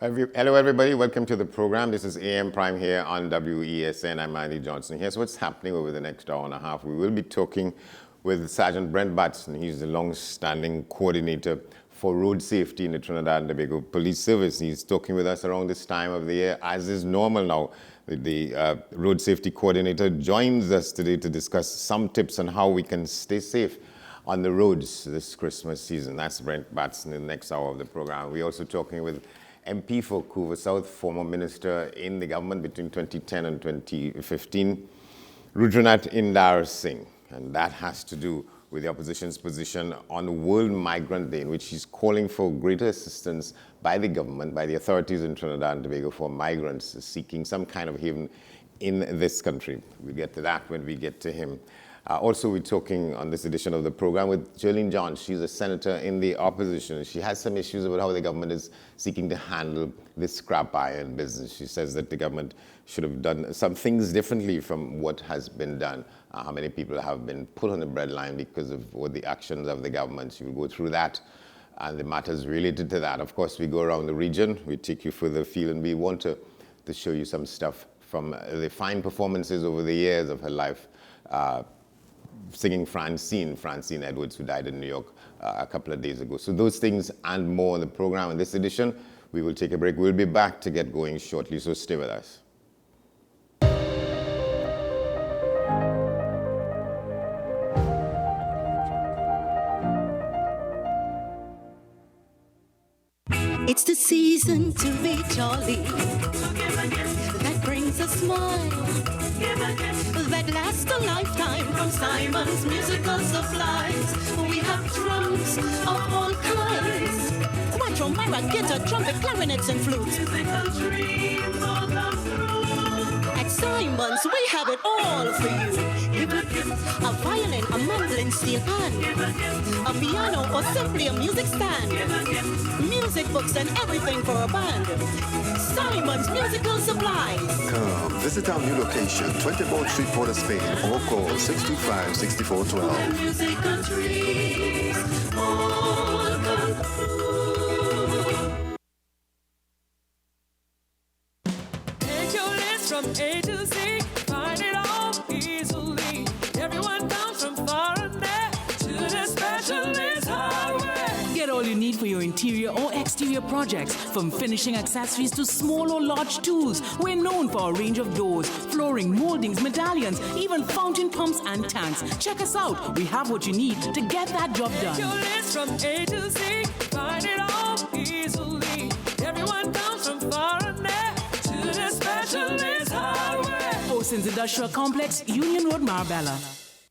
Hello, everybody. Welcome to the program. This is AM Prime here on WESN. I'm Andy Johnson. Here's what's happening over the next hour and a half. We will be talking with Sergeant Brent Batson. He's the long-standing coordinator for road safety in the Trinidad and Tobago Police Service. He's talking with us around this time of the year, as is normal now. The road safety coordinator joins us today to discuss some tips on how we can stay safe on the roads this Christmas season. That's Brent Batson in the next hour of the program. We're also talking with MP for Couva South, former minister in the government between 2010 and 2015, Rudranath Indar Singh. And that has to do with the opposition's position on World Migrant Day, in which he's calling for greater assistance by the government, by the authorities in Trinidad and Tobago for migrants seeking some kind of haven in this country. We'll get to that when we get to him. Also, we're talking on this edition of the program with Jolene Johns. She's a senator in the opposition. She has some issues about how the government is seeking to handle this scrap iron business. She says that the government should have done some things differently from what has been done. How many people have been put on the breadline because of what the actions of the government. She will go through that and the matters related to that. Of course, we go around the region. We take you further afield, and we want to show you some stuff from the fine performances over the years of her life. Singing Francine Edwards, who died in New York a couple of days ago. So those things and more in the program in this edition. We will take a break. We'll be back to get going shortly, so stay with us. It's the season to be jolly. That brings a smile. That lasts a lifetime from Simon's Musical Supplies. We have drums of all kinds. Quattro, marimba, guitar, trumpet, clarinets, and flutes. At Simon's, we have it all for you. A violin, a mandolin, steel pan, a piano, or simply a music stand. Music books and everything for a band. Simon's Musical Supplies. Come visit our new location, 20 Bolt Street, Port of Spain, or call 625-6412. Musical trees, all come through. Take your list from A to Z, find it all easily. Everyone comes from far and near to the specialist hardware. Get all you need for your interior or exterior projects, from finishing accessories to small or large tools. We're known for our range of doors, flooring, moldings, medallions, even fountain pumps and tanks. Check us out. We have what you need to get that job Take your done. list from A to Z, find it all easily. Everyone comes from far and near to the specialist hardware. Oceans Industrial Complex, Union Road, Marbella.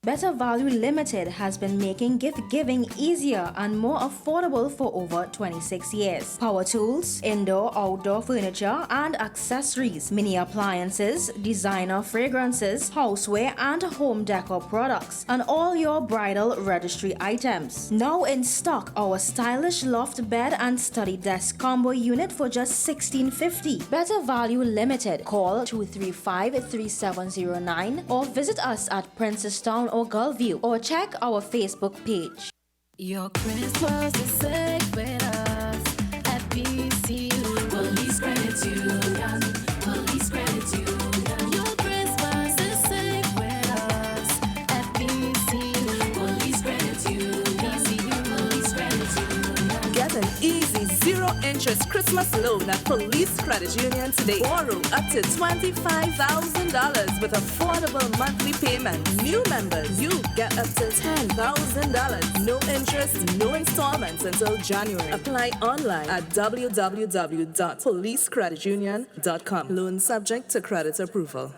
Better Value Limited has been making gift giving easier and more affordable for over 26 years. Power tools, indoor, outdoor furniture and accessories, mini appliances, designer fragrances, houseware and home decor products, and all your bridal registry items. Now in stock, our stylish loft bed and study desk combo unit for just $16.50. Better Value Limited. Call 235-3709 or visit us at Princestown or Gulfview, or check our Facebook page. Your Christmas is safe with us at PCU. Police Credit Union. Police Credit Union. Your Christmas is safe with us at PCU. Police Credit Union. Police Credit Union. Get an easy zero-interest Christmas loan at Police Credit Union today. Borrow up to $25,000 with affordable monthly payments. New members, you get up to $10,000. No interest, no installments until January. Apply online at www.policecreditunion.com. Loan subject to credit approval.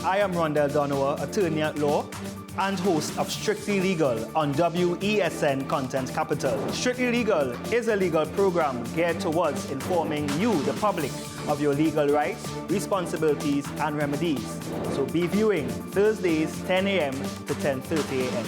I am Rondell Donowa, attorney at law and host of Strictly Legal on WESN Content Capital. Strictly Legal is a legal program geared towards informing you, the public, of your legal rights, responsibilities, and remedies. So be viewing Thursdays 10 a.m. to 10:30 a.m.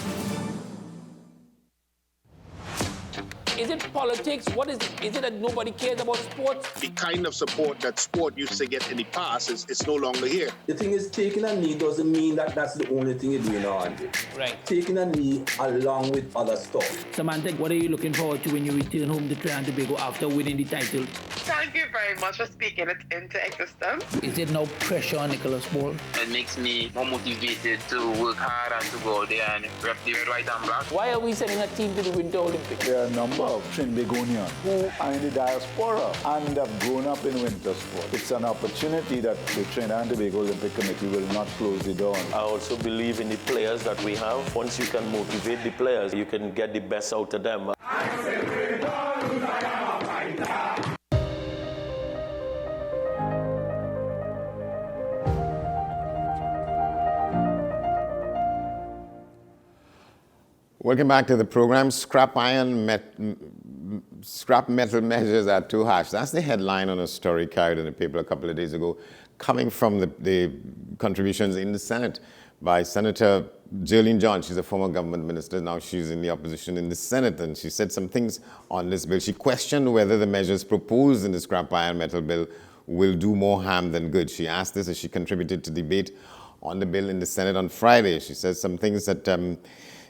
Is it politics? What is it? Is it that nobody cares about sports? The kind of support that sport used to get in the past is no longer here. The thing is, taking a knee doesn't mean that that's the only thing you're doing on it. Right. Taking a knee along with other stuff. Samantha, what are you looking forward to when you return home to Trinidad and Tobago after winning the title? Thank you very much for speaking it into existence. Is there no pressure on Nicholas Paul? It makes me more motivated to work hard and to go out there and rep the red, white and black. Why are we sending a team to the Winter Olympics? There are a number of Trinbagonians who are in the diaspora and have grown up in winter sport. It's an opportunity that the Trinidad and Tobago Olympic Committee will not close the door on. I also believe in the players that we have. Once you can motivate the players, you can get the best out of them. Welcome back to the program. Scrap metal measures are too harsh. That's the headline on a story carried in the paper a couple of days ago, coming from the contributions in the Senate by Senator Jolene John. She's a former government minister. Now she's in the opposition in the Senate, and she said some things on this bill. She questioned whether the measures proposed in the scrap iron metal bill will do more harm than good. She asked this as she contributed to debate on the bill in the Senate on Friday. She says some things that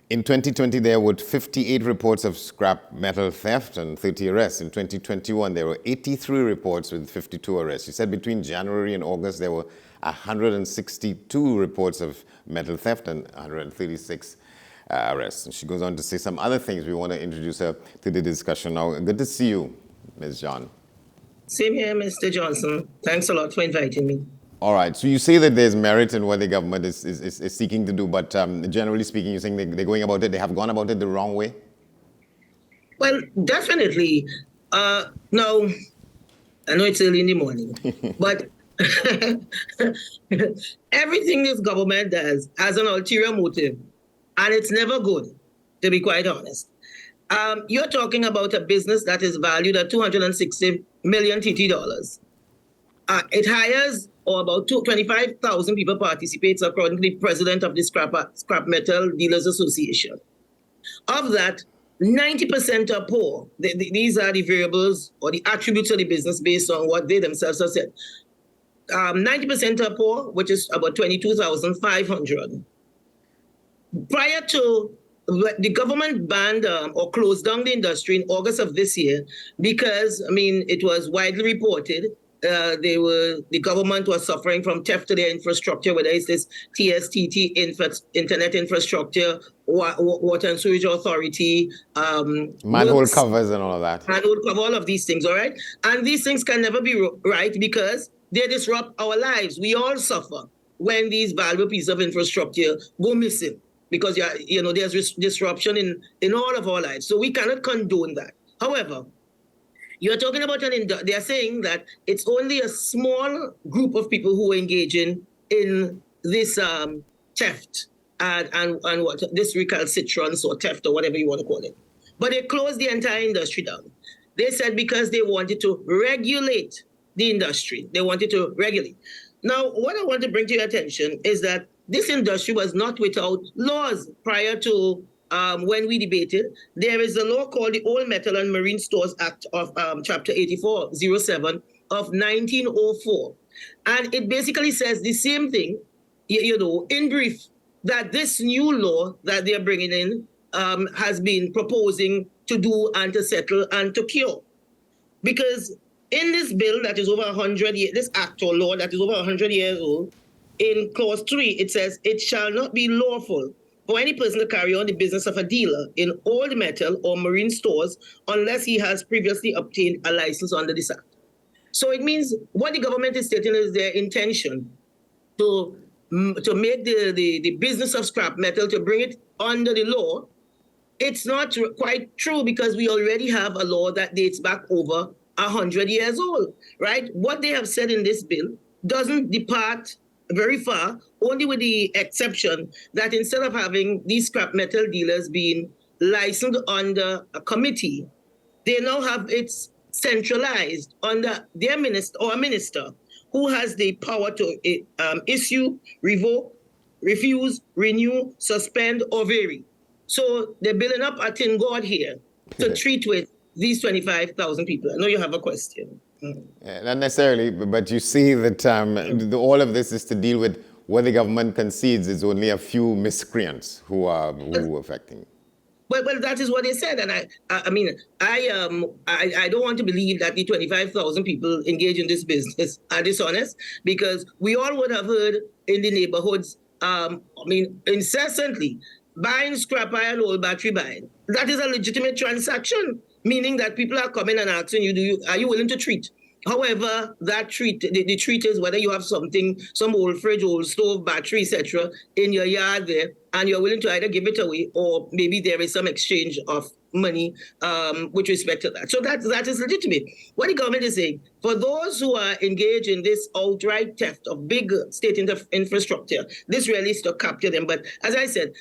in 2020, there were 58 reports of scrap metal theft and 30 arrests. In 2021, there were 83 reports with 52 arrests. She said between January and August, there were 162 reports of metal theft and 136 arrests. And she goes on to say some other things. We want to introduce her to the discussion now. Good to see you, Ms. John. Same here, Mr. Johnson. Thanks a lot for inviting me. All right. So you say that there's merit in what the government is seeking to do, but generally speaking, you're saying they're going about it, they have gone about it the wrong way? Well, definitely. Now, I know it's early in the morning, but everything this government does has an ulterior motive, and it's never good, to be quite honest. You're talking about a business that is valued at 260 million TT dollars. It hires about 25,000 people participates, according to the president of the Scrap Metal Dealers Association. Of that, 90% are poor. These are the variables or the attributes of the business based on what they themselves have said. 90% are poor, which is about 22,500. Prior to the government banned or closed down the industry in August of this year because, it was widely reported the government was suffering from theft to their infrastructure, whether it's this TSTT internet infrastructure, water and sewage authority, manhole covers and all of that. Manhole cover, all of these things, all right? And these things can never be right because they disrupt our lives. We all suffer when these valuable pieces of infrastructure go missing because there's disruption in all of our lives. So we cannot condone that. However, you're talking about they're saying that it's only a small group of people who are engaging in this theft and what this recalcitrance or theft or whatever you want to call it. But they closed the entire industry down. They said because they wanted to regulate the industry. They wanted to regulate. Now, what I want to bring to your attention is that this industry was not without laws prior to when we debated. There is a law called the Old Metal and Marine Stores Act of Chapter 8407 of 1904. And it basically says the same thing, in brief, that this new law that they're bringing in has been proposing to do and to settle and to cure. Because in this bill that is over 100 years, this act or law that is over 100 years old, in clause 3, it says, it shall not be lawful for any person to carry on the business of a dealer in old metal or marine stores unless he has previously obtained a license under this act. So it means what the government is stating is their intention to make the business of scrap metal, to bring it under the law. It's not quite true because we already have a law that dates back over 100 years old, right? What they have said in this bill doesn't depart very far, only with the exception that instead of having these scrap metal dealers being licensed under a committee, they now have it centralized under their minister or a minister who has the power to issue, revoke, refuse, renew, suspend, or vary. So they're building up a tin god here to treat with these 25,000 people? I know you have a question. Not necessarily, but you see that all of this is to deal with what the government concedes is only a few miscreants who are affecting. Well, that is what they said, and I don't want to believe that the 25,000 people engaged in this business are dishonest, because we all would have heard in the neighborhoods, incessantly buying scrap iron, old battery buying. That is a legitimate transaction, meaning that people are coming and asking you, are you willing to treat? However, that treat, the treat is whether you have something, some old fridge, old stove, battery, etc., in your yard there, and you're willing to either give it away or maybe there is some exchange of money with respect to that. So that is legitimate. What the government is saying, for those who are engaged in this outright theft of big state infrastructure, this really is to capture them. But as I said,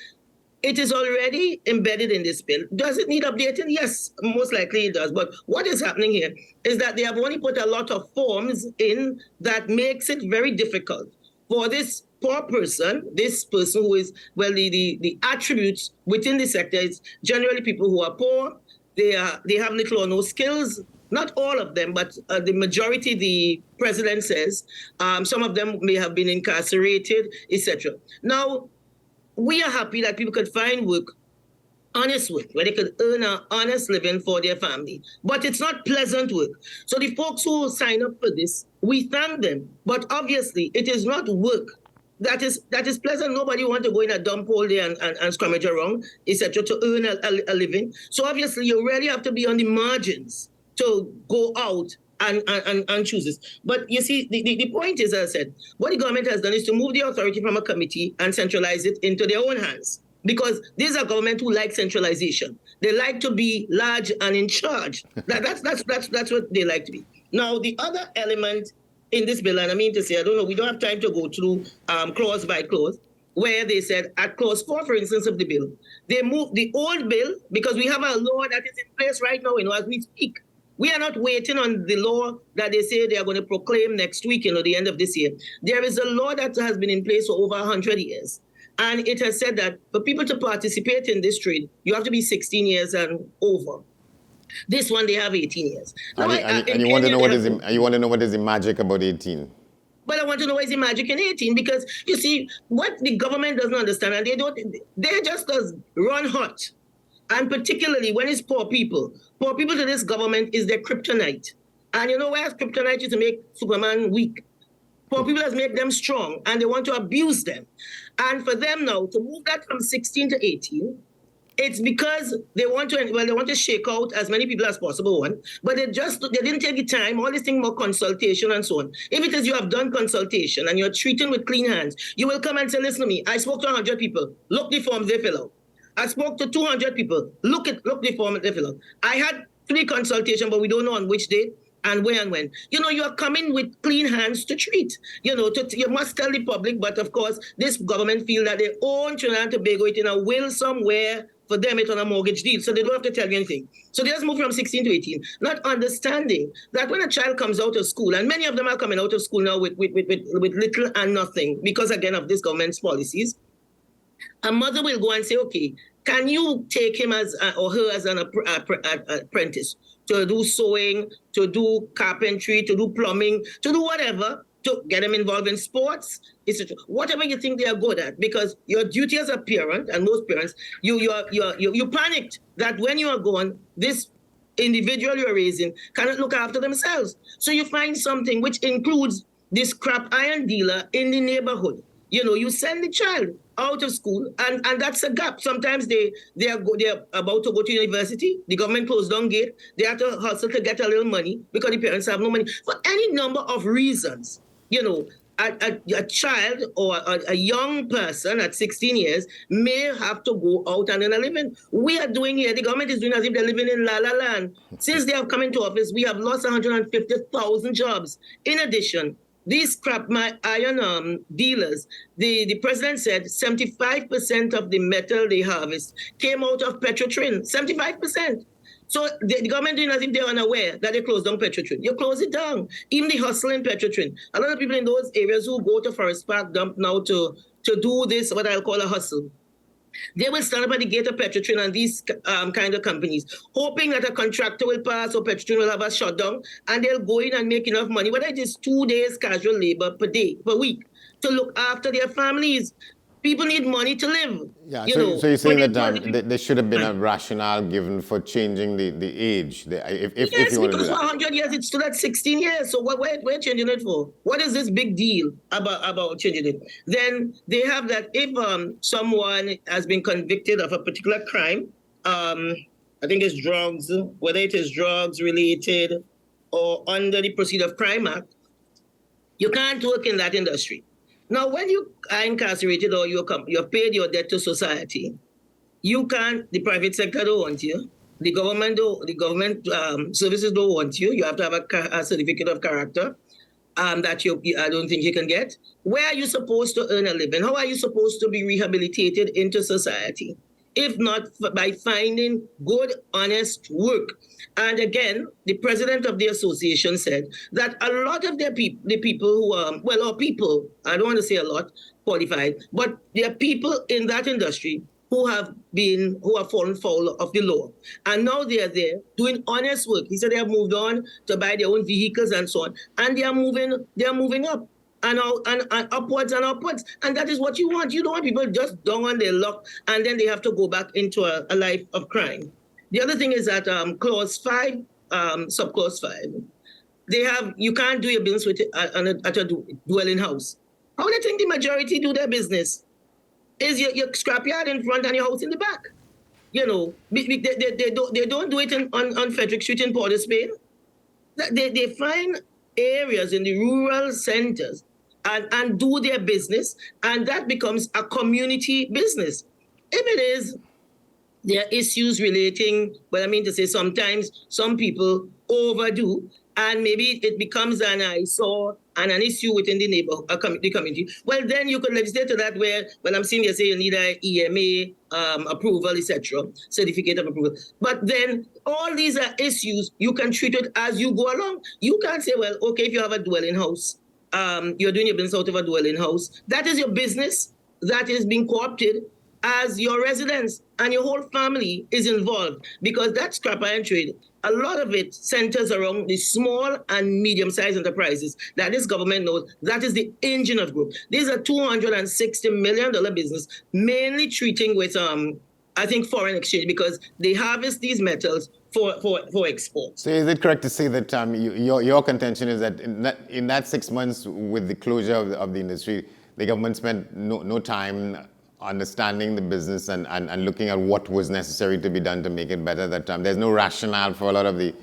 it is already embedded in this bill. Does it need updating? Yes, most likely it does. But what is happening here is that they have only put a lot of forms in that makes it very difficult for this poor person, who is, well, the attributes within the sector is generally people who are poor. They have little or no skills. Not all of them, but the majority, the president says. Some of them may have been incarcerated, etc. Now, we are happy that people could find work, honest work, where they could earn an honest living for their family. But it's not pleasant work. So the folks who sign up for this, we thank them. But obviously, it is not work that is pleasant. Nobody wants to go in a dump hole there and scrummage around, etc., to earn a living. So obviously, you really have to be on the margins to go out and choose this. But you see, the point is, as I said, what the government has done is to move the authority from a committee and centralize it into their own hands. Because these are government who like centralization. They like to be large and in charge. That's what they like to be. Now, the other element in this bill, and I mean to say, I don't know, we don't have time to go through clause by clause, where they said at clause 4, for instance, of the bill, they moved the old bill, because we have a law that is in place right now, as we speak. We are not waiting on the law that they say they are going to proclaim next week, the end of this year. There is a law that has been in place for over 100 years. And it has said that for people to participate in this trade, you have to be 16 years and over. This one, they have 18 years. Now, and you want to know what is the magic about 18? But I want to know what is the magic in 18, because you see, what the government doesn't understand, and they just does run hot. And particularly when it's poor people to this government is their kryptonite. And you know why kryptonite is to make Superman weak? Poor people has made them strong, and they want to abuse them. And for them now to move that from 16 to 18, it's because they want to shake out as many people as possible, but they didn't take the time, all this thing about consultation and so on. If it is you have done consultation and you're treating with clean hands, you will come and say, listen to me, I spoke to 100 people, look the forms they fill out. I spoke to 200 people, look the form they fill out. I had 3 consultations, but we don't know on which date and where and when. You are coming with clean hands to treat. You must tell the public, but of course, this government feel that they own Trinidad and Tobago, it in a will somewhere for them, it's on a mortgage deal, so they don't have to tell you anything. So they just move from 16 to 18, not understanding that when a child comes out of school, and many of them are coming out of school now with little and nothing, because again of this government's policies, a mother will go and say, okay, can you take him or her as an apprentice to do sewing, to do carpentry, to do plumbing, to do whatever, to get them involved in sports, etc. Whatever you think they are good at, because your duty as a parent, and most parents, you panicked that when you are gone, this individual you're raising cannot look after themselves. So you find something which includes this scrap iron dealer in the neighborhood. You send the child out of school, and that's a gap. Sometimes they are about to go to university. The government closed down gate. They have to hustle to get a little money because the parents have no money. For any number of reasons, a child or a young person at 16 years may have to go out and earn a living. We are doing here, the government is doing as if they're living in La La Land. Since they have come into office, we have lost 150,000 jobs. In addition, these scrap iron dealers, the president said 75% of the metal they harvest came out of Petrotrin, 75%. So the government doing as if they're unaware that they closed down Petrotrin. You close it down. Even the hustle in Petrotrin. A lot of people in those areas who go to Forest Park dump now to do this, what I'll call a hustle. They will stand up at the gate of Petrotrin and these kind of companies, hoping that a contractor will pass or Petrotrin will have a shutdown, and they'll go in and make enough money, whether it is 2 days casual labor per week, to look after their families. People need money to live. Yeah, so you're saying that there should have been a rationale given for changing the age, if you want to do because that. for 100 years it stood at 16 years. So what we're changing it for? What is this big deal about changing it? Then they have that if someone has been convicted of a particular crime, I think it's drugs, whether it is drugs related or under the Proceed of Crime Act, you can't work in that industry. Now, when you are incarcerated or you've paid your debt to society, you can't, the private sector don't want you. The government services don't want you. You have to have a certificate of character that I don't think you can get. Where are you supposed to earn a living? How are you supposed to be rehabilitated into society? If not by finding good, honest work. And again, the president of the association said that a lot of the people who I don't want to say a lot, qualified, but there are people in that industry who have fallen foul of the law. And now they are there doing honest work. He said they have moved on to buy their own vehicles and so on. And they are moving up. And upwards and upwards. And that is what you want. You don't want people just down on their luck and then they have to go back into a life of crime. The other thing is that clause 5, subclause 5, you can't do your business at a dwelling house. How do you think the majority do their business? Is your scrapyard in front and your house in the back? They don't do it on Frederick Street in Port of Spain. They find areas in the rural centers and do their business, and that becomes a community business. If it is, there are issues relating, but I mean to say sometimes some people overdo, and maybe it becomes an eyesore and an issue within the the community. Well, then you could legislate to that where, I'm seeing you say you need an EMA approval, etc., certificate of approval. But then all these are issues, you can treat it as you go along. You can't say, well, okay, if you have a dwelling house, you're doing your business out of a dwelling house. That is your business that is being co-opted as your residence, and your whole family is involved, because that scrap iron trade, a lot of it centers around the small and medium-sized enterprises that this government knows that is the engine of growth. These are $260 million business, mainly treating with, I think, foreign exchange, because they harvest these metals for export. So is it correct to say that your contention is that in that 6 months with the closure of the industry, the government spent no time understanding the business and looking at what was necessary to be done to make it better, that there's no rationale for a lot of the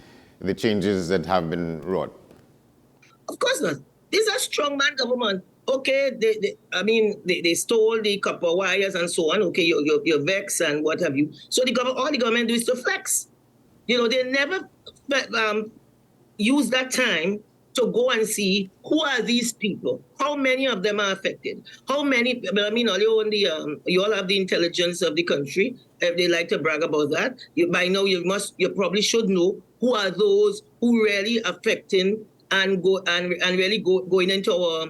changes that have been wrought? Of course not. These are strongman government. Okay, they stole the copper wires and so on. Okay, your VEX and what have you. So all the government do is to flex. They never use that time to go and see who are these people, how many of them are affected, how many. You all have the intelligence of the country. If they like to brag about that, by now you probably should know who are those who really affecting and really going into our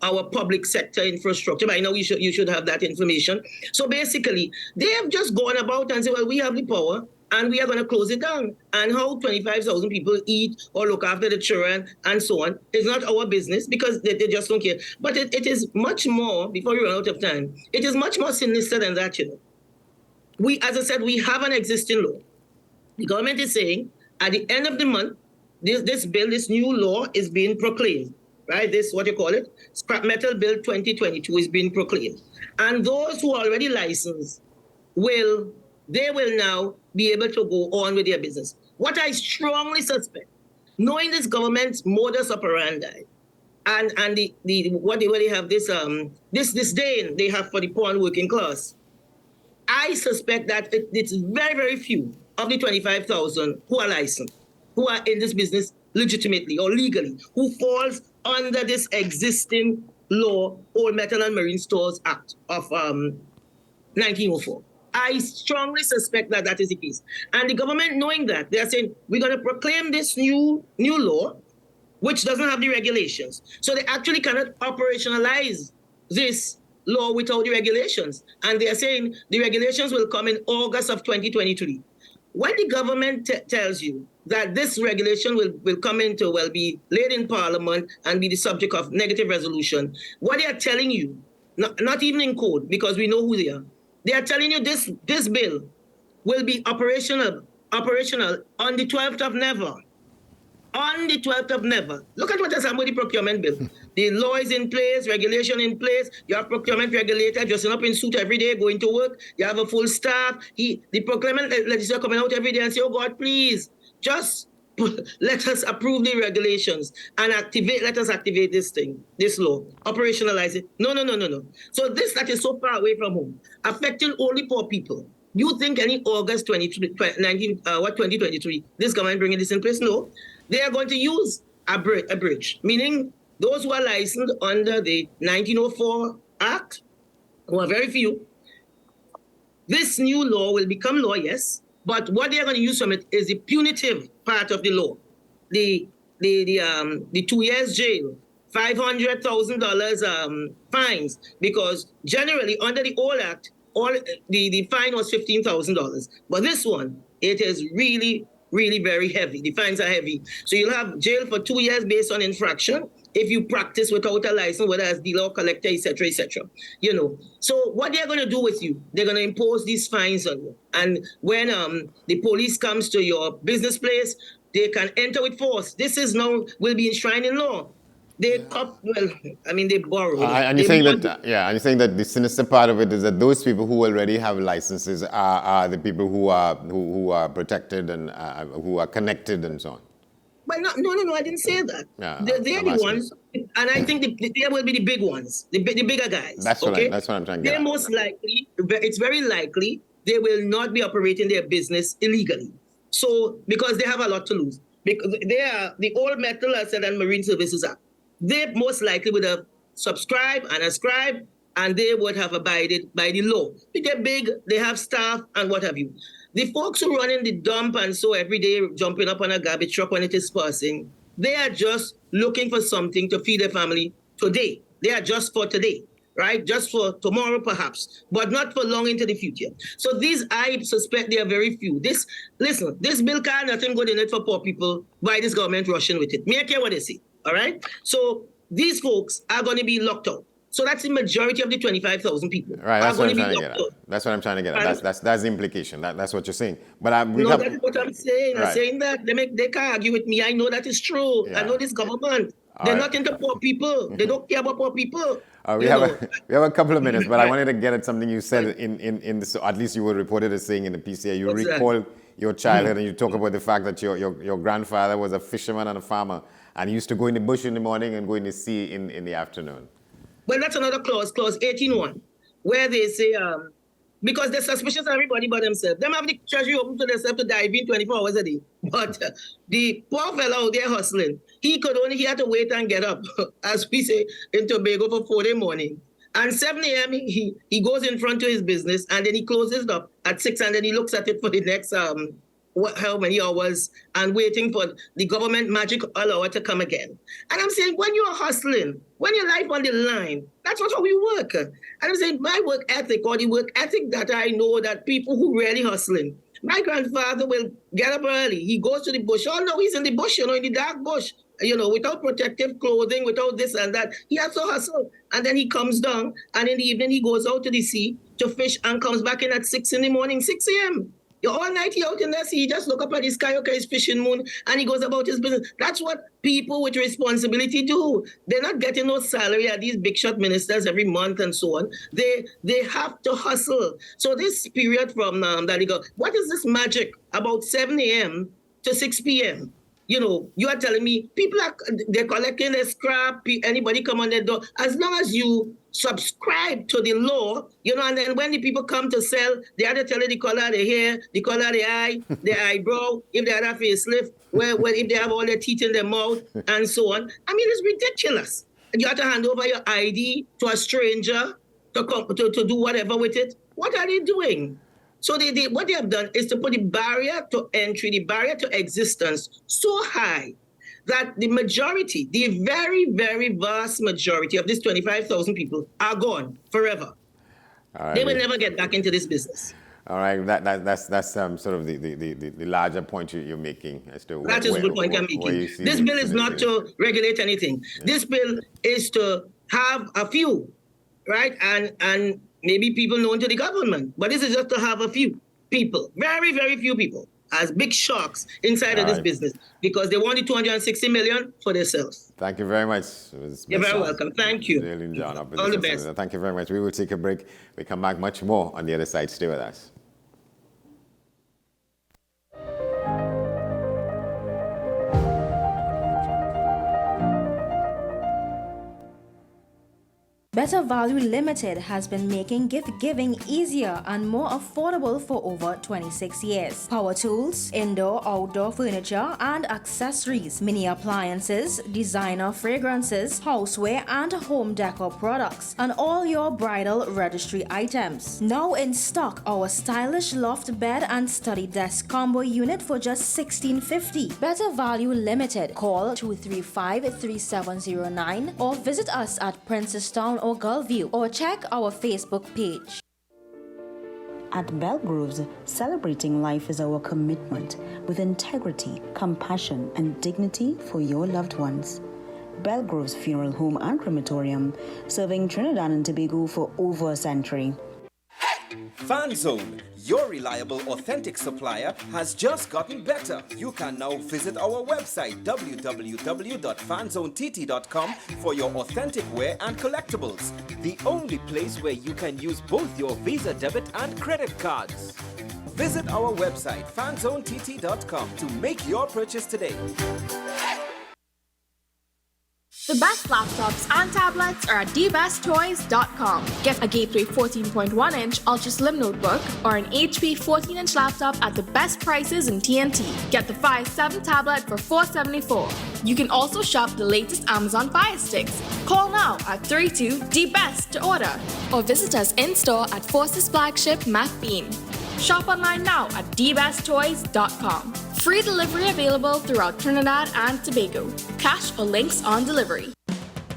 our public sector infrastructure. By now you should have that information. So basically, they have just gone about and said, well, we have the power, and we are going to close it down. And how 25,000 people eat or look after the children and so on is not our business, because they just don't care. But it is much more, before we run out of time, it is much more sinister than that, As I said, we have an existing law. The government is saying at the end of the month, this new law is being proclaimed, right? This, what you call it, Scrap Metal Bill 2022 is being proclaimed. And those who are already licensed will now be able to go on with their business. What I strongly suspect, knowing this government's modus operandi, and what they have this disdain they have for the poor and working class, I suspect that it's very, very few of the 25,000 who are licensed, who are in this business legitimately or legally, who falls under this existing law, Old Metal and Marine Stores Act of 1904. I strongly suspect that is the case. And the government, knowing that, they are saying, we're going to proclaim this new law, which doesn't have the regulations. So they actually cannot operationalize this law without the regulations. And they are saying the regulations will come in August of 2023. When the government tells you that this regulation will come into, be laid in Parliament and be the subject of negative resolution, what they are telling you, not even in code, because we know who they are telling you this bill will be operational on the 12th of never. On the 12th of never. Look at what has happened with the procurement bill. The law is in place, regulation in place. You have procurement regulator dressing up in suit every day, going to work. You have a full staff. The procurement legislature coming out every day and say, oh God, please, just let us approve the regulations and let us activate this thing, this law, operationalize it. No. So this that is so far away from home, affecting only poor people. You think any August 2023, this government bringing this in place? No. They are going to use a bridge, meaning those who are licensed under the 1904 Act, who are very few. This new law will become law, yes, but what they are going to use from it is the punitive part of the law, the 2 years jail, $500,000 fines, because generally under the old Act, the fine was $15,000, but this one, it is really very heavy. The fines are heavy. So you'll have jail for 2 years based on infraction if you practice without a license, whether as dealer or collector, etc., etc. So what they're going to do with you, they're going to impose these fines on you. And when the police comes to your business place, they can enter with force. This will be enshrined in law. They borrow. And you're saying that, and you're saying that the sinister part of it is that those people who already have licenses are the people who are protected and who are connected and so on. But no, I didn't say that. Yeah, they're the ones, and I think they will be the big ones, the bigger guys. That's what I'm trying to get They're most likely, it's very likely, they will not be operating their business illegally. So, because they have a lot to lose. Because they are the old Metal Asset and Marine Services Act. They most likely would have subscribed and ascribed, and they would have abided by the law. They're big, they have staff, and what have you. The folks who run in the dump and so every day jumping up on a garbage truck when it is passing, they are just looking for something to feed their family today. They are just for today, right? Just for tomorrow, perhaps, but not for long into the future. So these, I suspect, they are very few. This bill can't nothing good in it for poor people. Why this government rushing with it? Me, I care what they say. All right. So these folks are going to be locked out. So that's the majority of the 25,000 people. Right. That's what I'm trying to get at. That's what I'm trying to get at. That's the implication. That's what you're saying. But that's what I'm saying. Right. I'm saying that they can't argue with me. I know that is true. Yeah. I know this government. They're not into poor people. They don't care about poor people. We have a couple of minutes, but I wanted to get at something you said in this. At least you were reported as saying in the PCA. You recall your childhood and you talk about the fact that your grandfather was a fisherman and a farmer. And he used to go in the bush in the morning and go in the sea in the afternoon. Well, that's another clause 18.1, where they say, because they're suspicious of everybody but themselves. Them have the treasury open to themselves to dive in 24 hours a day. But the poor fellow out there hustling, he had to wait and get up, as we say in Tobago, for 4 in the morning. And 7 a.m. he goes in front of his business and then he closes it up at 6 and then he looks at it for the next how many hours and waiting for the government magic hour to come again. And I'm saying, when you're hustling, when your life on the line, that's not how we work. And I'm saying my work ethic, or the work ethic that I know that people who really hustling, my grandfather will get up early. He goes to the bush. Oh no, he's in the bush, in the dark bush, without protective clothing, without this and that. He has to hustle. And then he comes down and in the evening he goes out to the sea to fish and comes back in at 6 in the morning, 6 a.m. All night he out in the sea, he just look up at the sky, okay, his fishing moon, and he goes about his business. That's what people with responsibility do. They're not getting no salary at these big shot ministers every month and so on. They have to hustle. So this period from what is this magic about 7 a.m. to 6 p.m.? You are telling me they're collecting their scrap, anybody come on their door. As long as you subscribe to the law, and then when the people come to sell, they have to tell you the color of the hair, the color of the eye, the eyebrow, if they have a facelift, if they have all their teeth in their mouth, and so on. I mean, it's ridiculous. You have to hand over your ID to a stranger to do whatever with it. What are they doing? So what they have done is to put the barrier to entry, the barrier to existence so high that the majority, the very, very vast majority of these 25,000 people are gone forever. All right, They will never get back into this business. All right, that's sort of the larger point you're making as to That is the point I'm making. This bill is not to regulate anything. Yeah. This bill is to have a few, right? And maybe people known to the government. But this is just to have a few people, very, very few people, as big sharks inside of this business because they want the 260 million for themselves. Thank you very much. You're very welcome. Thank you. John, all the best. Thank you very much. We will take a break. We come back much more on the other side. Stay with us. Better Value Limited has been making gift giving easier and more affordable for over 26 years. Power tools, indoor, outdoor furniture and accessories, mini appliances, designer fragrances, houseware and home decor products, and all your bridal registry items. Now in stock, our stylish loft bed and study desk combo unit for just $16.50. Better Value Limited. Call 235-3709 or visit us at Princestown or Gullview, or check our Facebook page. At Belgroves, celebrating life is our commitment with integrity, compassion, and dignity for your loved ones. Belgroves Funeral Home and Crematorium, serving Trinidad and Tobago for over a century. FanZone, your reliable, authentic supplier, has just gotten better. You can now visit our website www.fanzonett.com for your authentic wear and collectibles. The only place where you can use both your Visa debit and credit cards. Visit our website fanzonett.com to make your purchase today. The best laptops and tablets are at dbesttoys.com. Get a Gateway 14.1-inch Ultra Slim notebook or an HP 14-inch laptop at the best prices in TNT. Get the Fire 7 tablet for $474. You can also shop the latest Amazon Fire Sticks. Call now at 32-DBEST to order or visit us in-store at Forces flagship MacBean. Shop online now at dbesttoys.com. Free delivery available throughout Trinidad and Tobago. Cash or links on delivery.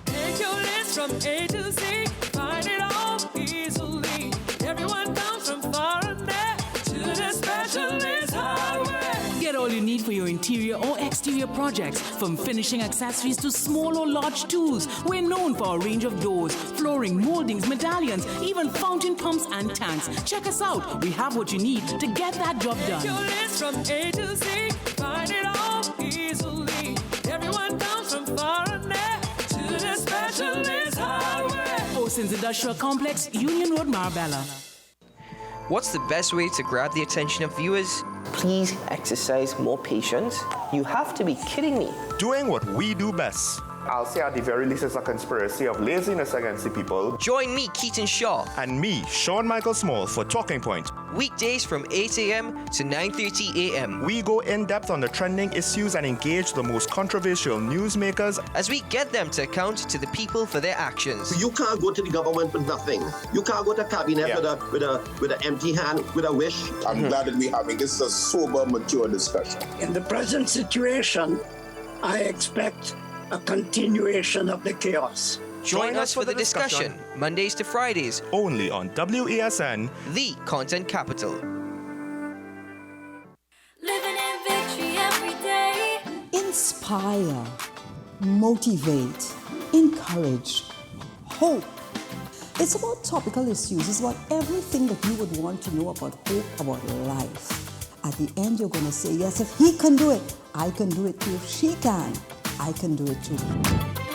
Take your list from A to Z. Find it all easily. Everyone comes from far and near to the specialist highway. Get all you need for your interior or exterior projects, from finishing accessories to small or large tools. We're known for a range of doors, flooring, moldings, medallions, even fountain pumps and tanks. Check us out. We have what you need to get that job done. Take your list from A to Z. Find it all easily. Everyone comes from far and near to the specialist highway. Oceans Industrial Complex, Union Road, Marbella. What's the best way to grab the attention of viewers? Please exercise more patience. You have to be kidding me. Doing what we do best. I'll say at the very least it's a conspiracy of laziness against the people. Join me, Keaton Shaw. And me, Sean Michael Small, for Talking Point. Weekdays from 8 a.m. to 9:30 a.m. We go in-depth on the trending issues and engage the most controversial newsmakers as we get them to account to the people for their actions. You can't go to the government with nothing. You can't go to cabinet with an empty hand, with a wish. I'm glad that we're having this a sober, mature discussion. In the present situation, I expect a continuation of the chaos. Join us for the discussion, Mondays to Fridays, only on WESN, the content capital. Living in victory every day. Inspire, motivate, encourage, hope. It's about topical issues. It's about everything that you would want to know about hope, about life. At the end, you're going to say, yes, if he can do it, I can do it too. If she can, I can do it too. No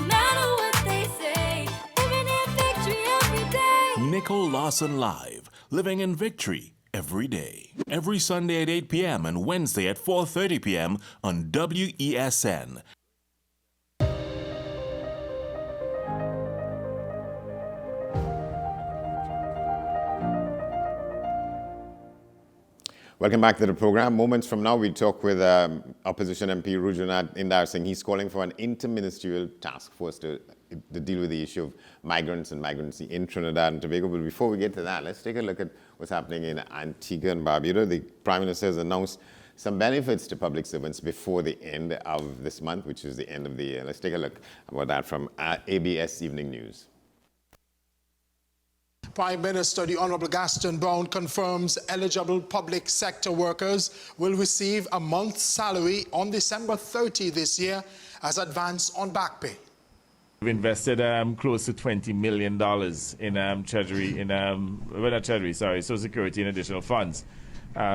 matter what they say, living in victory every day. Nicole Lawson Live, living in victory every day. Every Sunday at 8 p.m. and Wednesday at 4:30 p.m. on WESN. Welcome back to the program. Moments from now, we talk with Opposition MP Rujunat Indar Singh. He's calling for an interministerial task force to deal with the issue of migrants and migrancy in Trinidad and Tobago. But before we get to that, let's take a look at what's happening in Antigua and Barbuda. The Prime Minister has announced some benefits to public servants before the end of this month, which is the end of the year. Let's take a look about that from ABS Evening News. Prime Minister, the Honorable Gaston Brown, confirms eligible public sector workers will receive a month's salary on December 30 this year as advance on back pay. We've invested close to $20 million in Social Security and additional funds.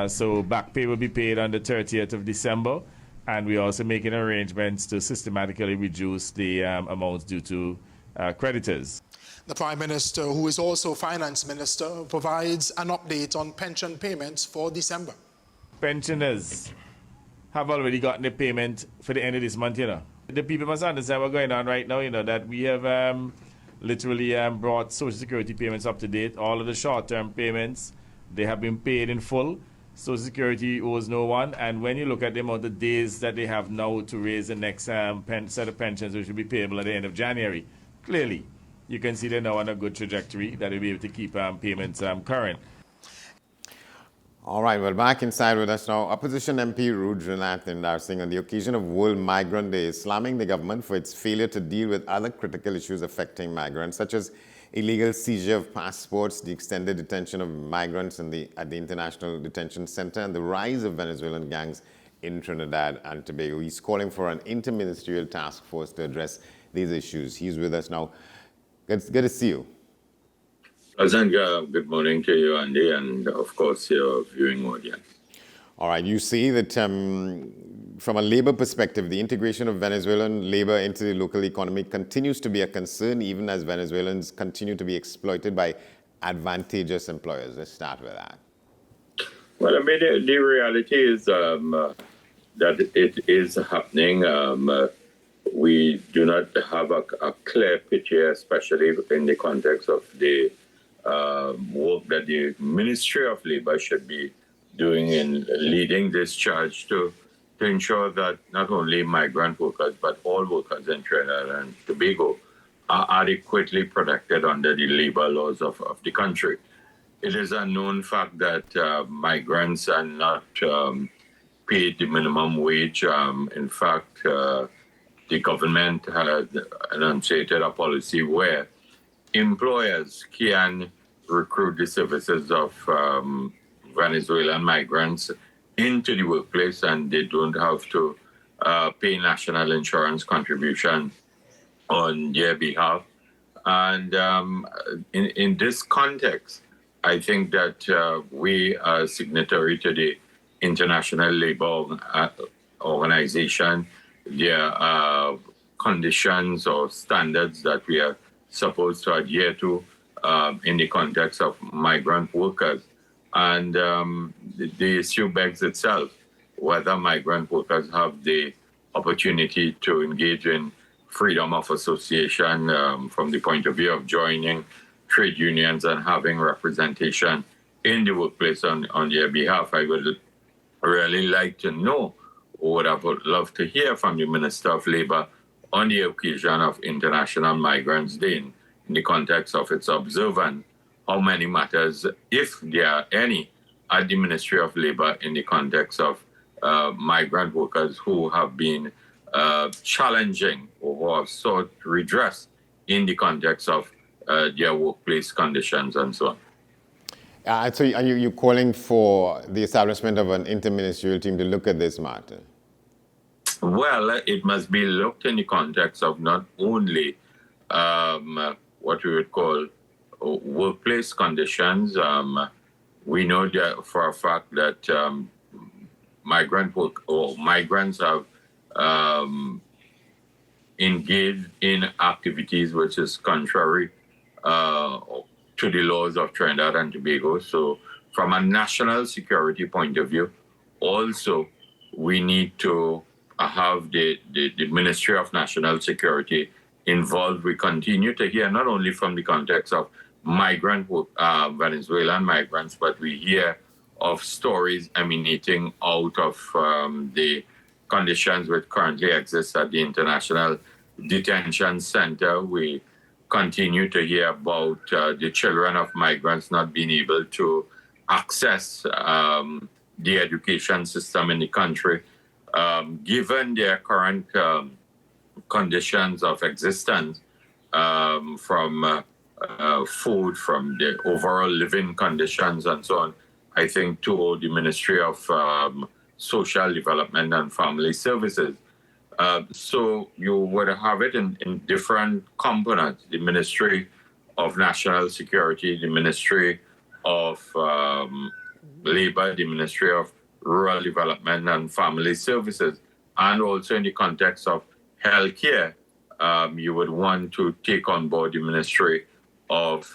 So back pay will be paid on the 30th of December, and we're also making arrangements to systematically reduce the amounts due to creditors. The Prime Minister, who is also Finance Minister, provides an update on pension payments for December. Pensioners have already gotten the payment for the end of this month, The people must understand what's going on right now, that we have literally brought Social Security payments up to date. All of the short-term payments, they have been paid in full. Social Security owes no one. And when you look at the amount of days that they have now to raise the next set of pensions, which will be payable at the end of January, clearly, you can see they're now on a good trajectory that will be able to keep payments current. All right, well, back inside with us now, Opposition MP Rudranath Indar Singh, on the occasion of World Migrant Day, is slamming the government for its failure to deal with other critical issues affecting migrants, such as illegal seizure of passports, the extended detention of migrants at the International Detention Center, and the rise of Venezuelan gangs in Trinidad and Tobago. He's calling for an interministerial task force to address these issues. He's with us now. Good to see you. Pleasant, good morning to you, Andy, and of course your viewing audience. All right, you see that from a labor perspective, the integration of Venezuelan labor into the local economy continues to be a concern, even as Venezuelans continue to be exploited by advantageous employers. Let's start with that. Well, I mean, the reality is that it is happening. We do not have a clear picture, especially in the context of the work that the Ministry of Labor should be doing in leading this charge to ensure that not only migrant workers, but all workers in Trinidad and Tobago are adequately protected under the labor laws of the country. It is a known fact that migrants are not paid the minimum wage. In fact, the government had enunciated a policy where employers can recruit the services of Venezuelan migrants into the workplace, and they don't have to pay national insurance contribution on their behalf. And in this context, I think that we are signatory to the International Labour Organization. There are conditions or standards that we are supposed to adhere to in the context of migrant workers. And the issue begs itself whether migrant workers have the opportunity to engage in freedom of association from the point of view of joining trade unions and having representation in the workplace on their behalf. I would really like to know, or would have loved to hear from the Minister of Labour on the occasion of International Migrants Day in the context of its observance, how many matters, if there are any, at the Ministry of Labour in the context of migrant workers who have been challenging or who have sought redress in the context of their workplace conditions and so on. So are you calling for the establishment of an interministerial team to look at this matter? Well, it must be looked in the context of not only what we would call workplace conditions. We know that for a fact that migrants have engaged in activities which is contrary to the laws of Trinidad and Tobago. So from a national security point of view, also we need to have the Ministry of National Security involved. We continue to hear not only from the context of Venezuelan migrants, but we hear of stories emanating out of the conditions which currently exist at the International Detention Center. We continue to hear about the children of migrants not being able to access the education system in the country. Given their current conditions of existence, from food, from the overall living conditions and so on, I think to the Ministry of Social Development and Family Services. So you would have it in different components: the Ministry of National Security, the Ministry of Labor, the Ministry of Rural Development and Family Services, and also in the context of healthcare, you would want to take on board the Ministry of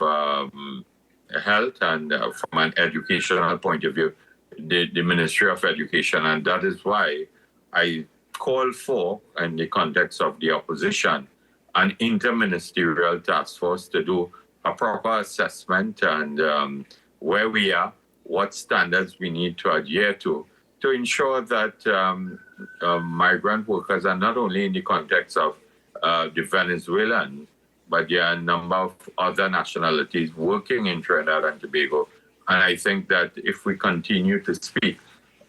Health, and from an educational point of view, the Ministry of Education. And that is why I call for, in the context of the opposition, an interministerial task force to do a proper assessment and where we are, what standards we need to adhere to ensure that migrant workers are not only in the context of the Venezuelan, but there are a number of other nationalities working in Trinidad and Tobago. And I think that if we continue to speak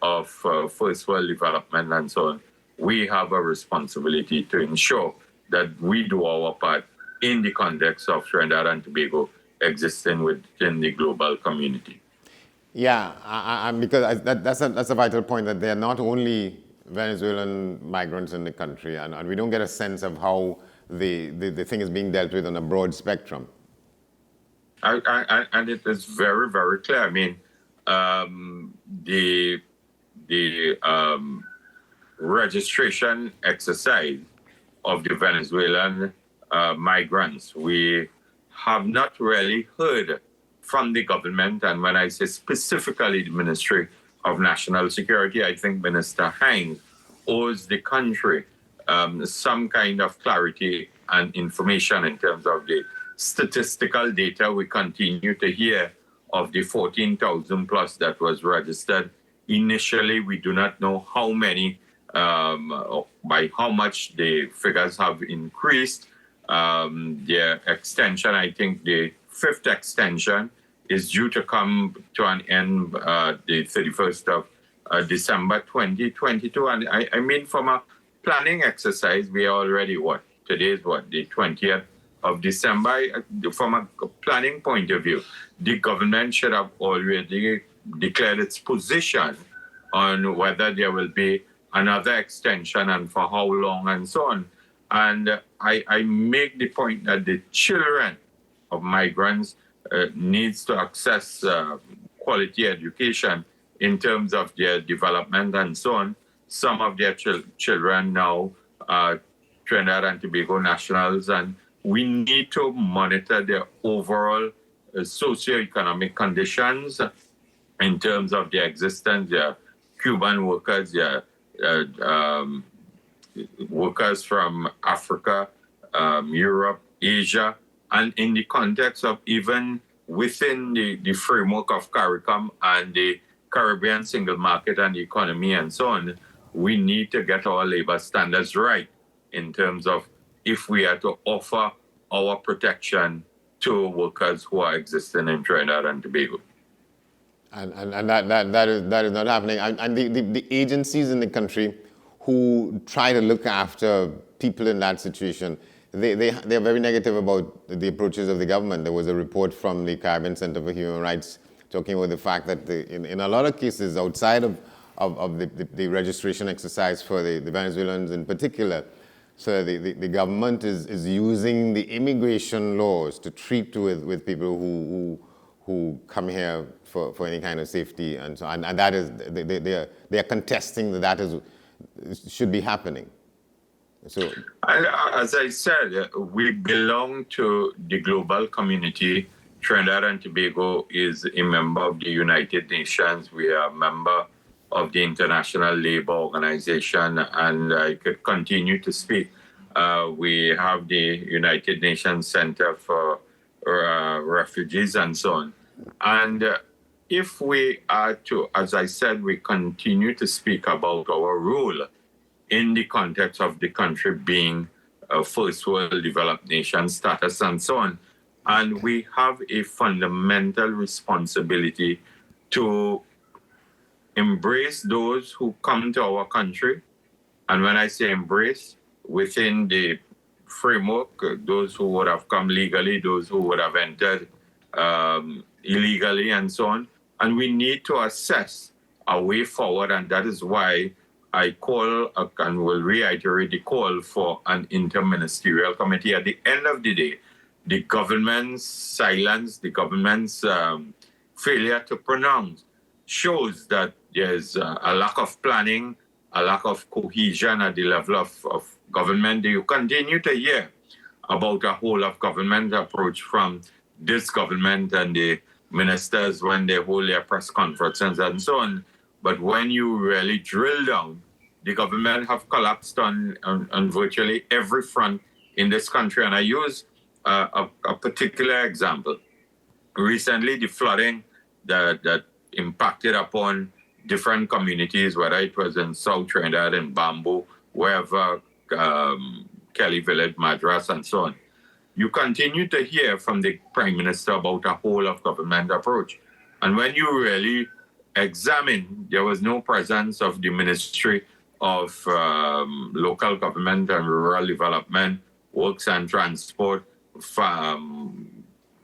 of first world development and so on, we have a responsibility to ensure that we do our part in the context of Trinidad and Tobago existing within the global community. Yeah, because that's a vital point, that there are not only Venezuelan migrants in the country, and we don't get a sense of how the thing is being dealt with on a broad spectrum. And it is very, very clear. I mean, the registration exercise of the Venezuelan migrants, we have not really heard from the government. And when I say specifically the Ministry of National Security, I think Minister Hines owes the country some kind of clarity and information in terms of the statistical data. We continue to hear of the 14,000 plus that was registered. Initially, we do not know how many, by how much the figures have increased. Their extension, I think the 5th extension is due to come to an end the 31st of December 2022. And I mean, from a planning exercise, we are already today is the 20th of December. From a planning point of view, the government should have already declared its position on whether there will be another extension and for how long and so on. And I make the point that the children of migrants needs to access quality education in terms of their development and so on. Some of their children now are Trinidad and Tobago nationals, and we need to monitor their overall socioeconomic conditions in terms of their existence. Their Cuban workers, their workers from Africa, Europe, Asia, and in the context of even within the framework of CARICOM and the Caribbean single market and the economy and so on, we need to get our labor standards right in terms of if we are to offer our protection to workers who are existing in Trinidad and Tobago. And that is not happening. And the agencies in the country who try to look after people in that situation, they are very negative about the approaches of the government. There was a report from the Caribbean Center for Human Rights talking about the fact that in a lot of cases outside of the registration exercise for the Venezuelans in particular, so the government is using the immigration laws to treat with people who come here for any kind of safety and so on. And that is, they are contesting that should be happening. So, as I said, we belong to the global community. Trinidad and Tobago is a member of the United Nations. We are a member of the International Labour Organization, and I could continue to speak. We have the United Nations Center for Refugees and so on. And if we are to, as I said, we continue to speak about our role in the context of the country being a first world developed nation status and so on. And we have a fundamental responsibility to embrace those who come to our country. And when I say embrace, within the framework, those who would have come legally, those who would have entered illegally, and so on. And we need to assess a way forward, and that is why I call and will reiterate the call for an interministerial committee. At the end of the day, the government's silence, the government's failure to pronounce shows that there's a lack of planning, a lack of cohesion at the level of government. You continue to hear about a whole of government approach from this government and the ministers when they hold their press conferences and so on. But when you really drill down, the government have collapsed on virtually every front in this country. And I use a particular example. Recently, the flooding that impacted upon different communities, whether it was in South Trinidad and Bamboo, wherever, Kelly Village, Madras, and so on. You continue to hear from the Prime Minister about a whole of government approach. And when you really examine, there was no presence of the Ministry of Local Government and Rural Development, Works and Transport,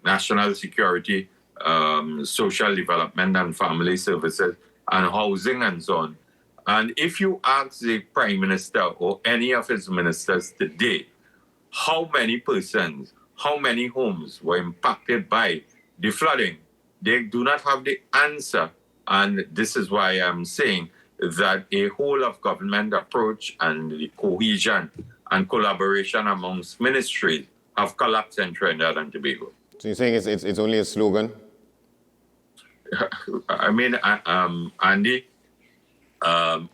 National Security, Social Development and Family Services, and Housing, and so on. And if you ask the Prime Minister or any of his ministers today, how many persons, how many homes were impacted by the flooding, they do not have the answer. And this is why I'm saying that a whole of government approach and the cohesion and collaboration amongst ministries have collapsed in Trinidad and Tobago. So you're saying it's only a slogan? I mean, Andy,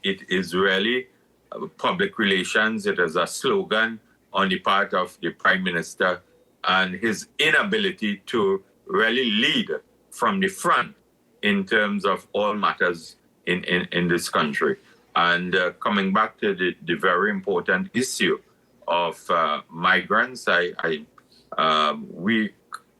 it is really public relations. It is a slogan on the part of the Prime Minister and his inability to really lead from the front in terms of all matters in this country. And coming back to the very important issue of migrants, we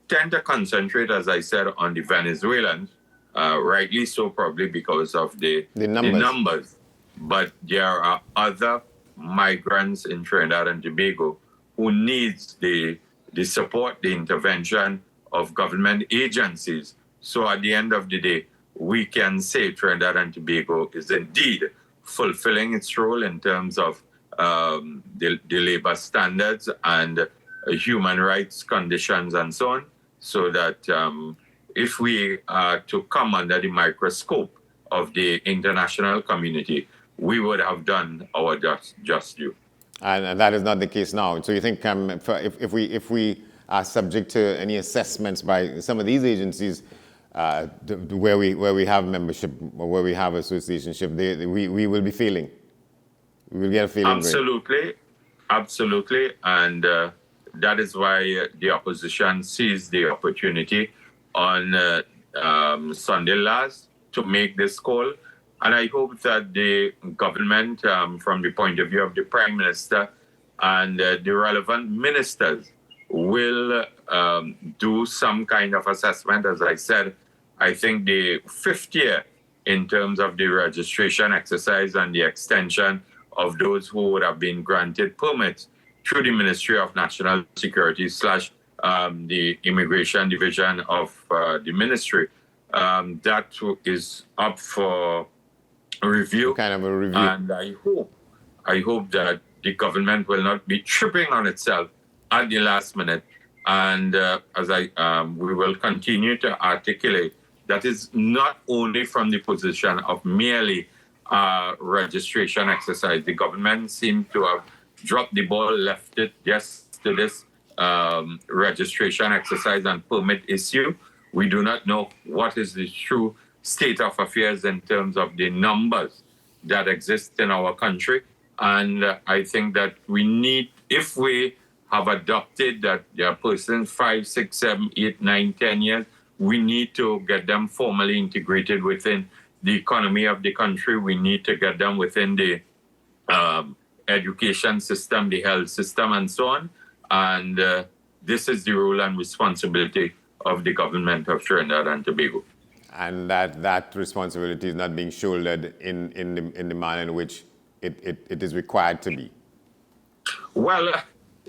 tend to concentrate, as I said, on the Venezuelans, rightly so, probably because of the numbers. But there are other migrants in Trinidad and Tobago who needs the support, the intervention of government agencies. So at the end of the day, we can say Trinidad and Tobago is indeed fulfilling its role in terms of the labor standards and human rights conditions and so on, so that if we are to come under the microscope of the international community, we would have done our just due. And that is not the case now. So you think if we are subject to any assessments by some of these agencies where we have membership or where we have associationship, we will be failing. We will get a failing grade. Absolutely. And that is why the opposition seized the opportunity on Sunday last to make this call. And I hope that the government, from the point of view of the Prime Minister and the relevant ministers, will do some kind of assessment. As I said, I think the fifth year in terms of the registration exercise and the extension of those who would have been granted permits through the Ministry of National Security / the Immigration Division of the Ministry, that is up for review. Kind of a review. And I hope that the government will not be tripping on itself at the last minute. And as we will continue to articulate, that is not only from the position of merely registration exercise. The government seemed to have dropped the ball, left it just to this registration exercise and permit issue. We do not know what is the true state of affairs in terms of the numbers that exist in our country. And I think that we need, if we have adopted that there are persons 5, 6, 7, 8, 9, 10 years, we need to get them formally integrated within the economy of the country. We need to get them within the education system, the health system, and so on. And this is the role and responsibility of the government of Trinidad and Tobago. and that responsibility is not being shouldered in the manner in which it is required to be? Well,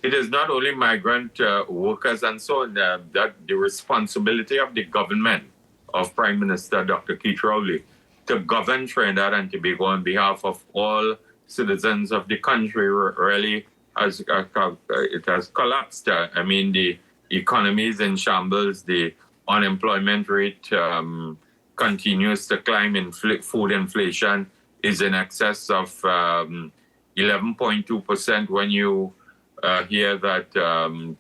it is not only migrant workers and so on, that the responsibility of the government of Prime Minister Dr. Keith Rowley to govern Trinidad and Tobago on behalf of all citizens of the country really has it has collapsed. I mean, the economy is in shambles. The unemployment rate continues to climb. Food inflation is in excess of 11.2%. When you hear that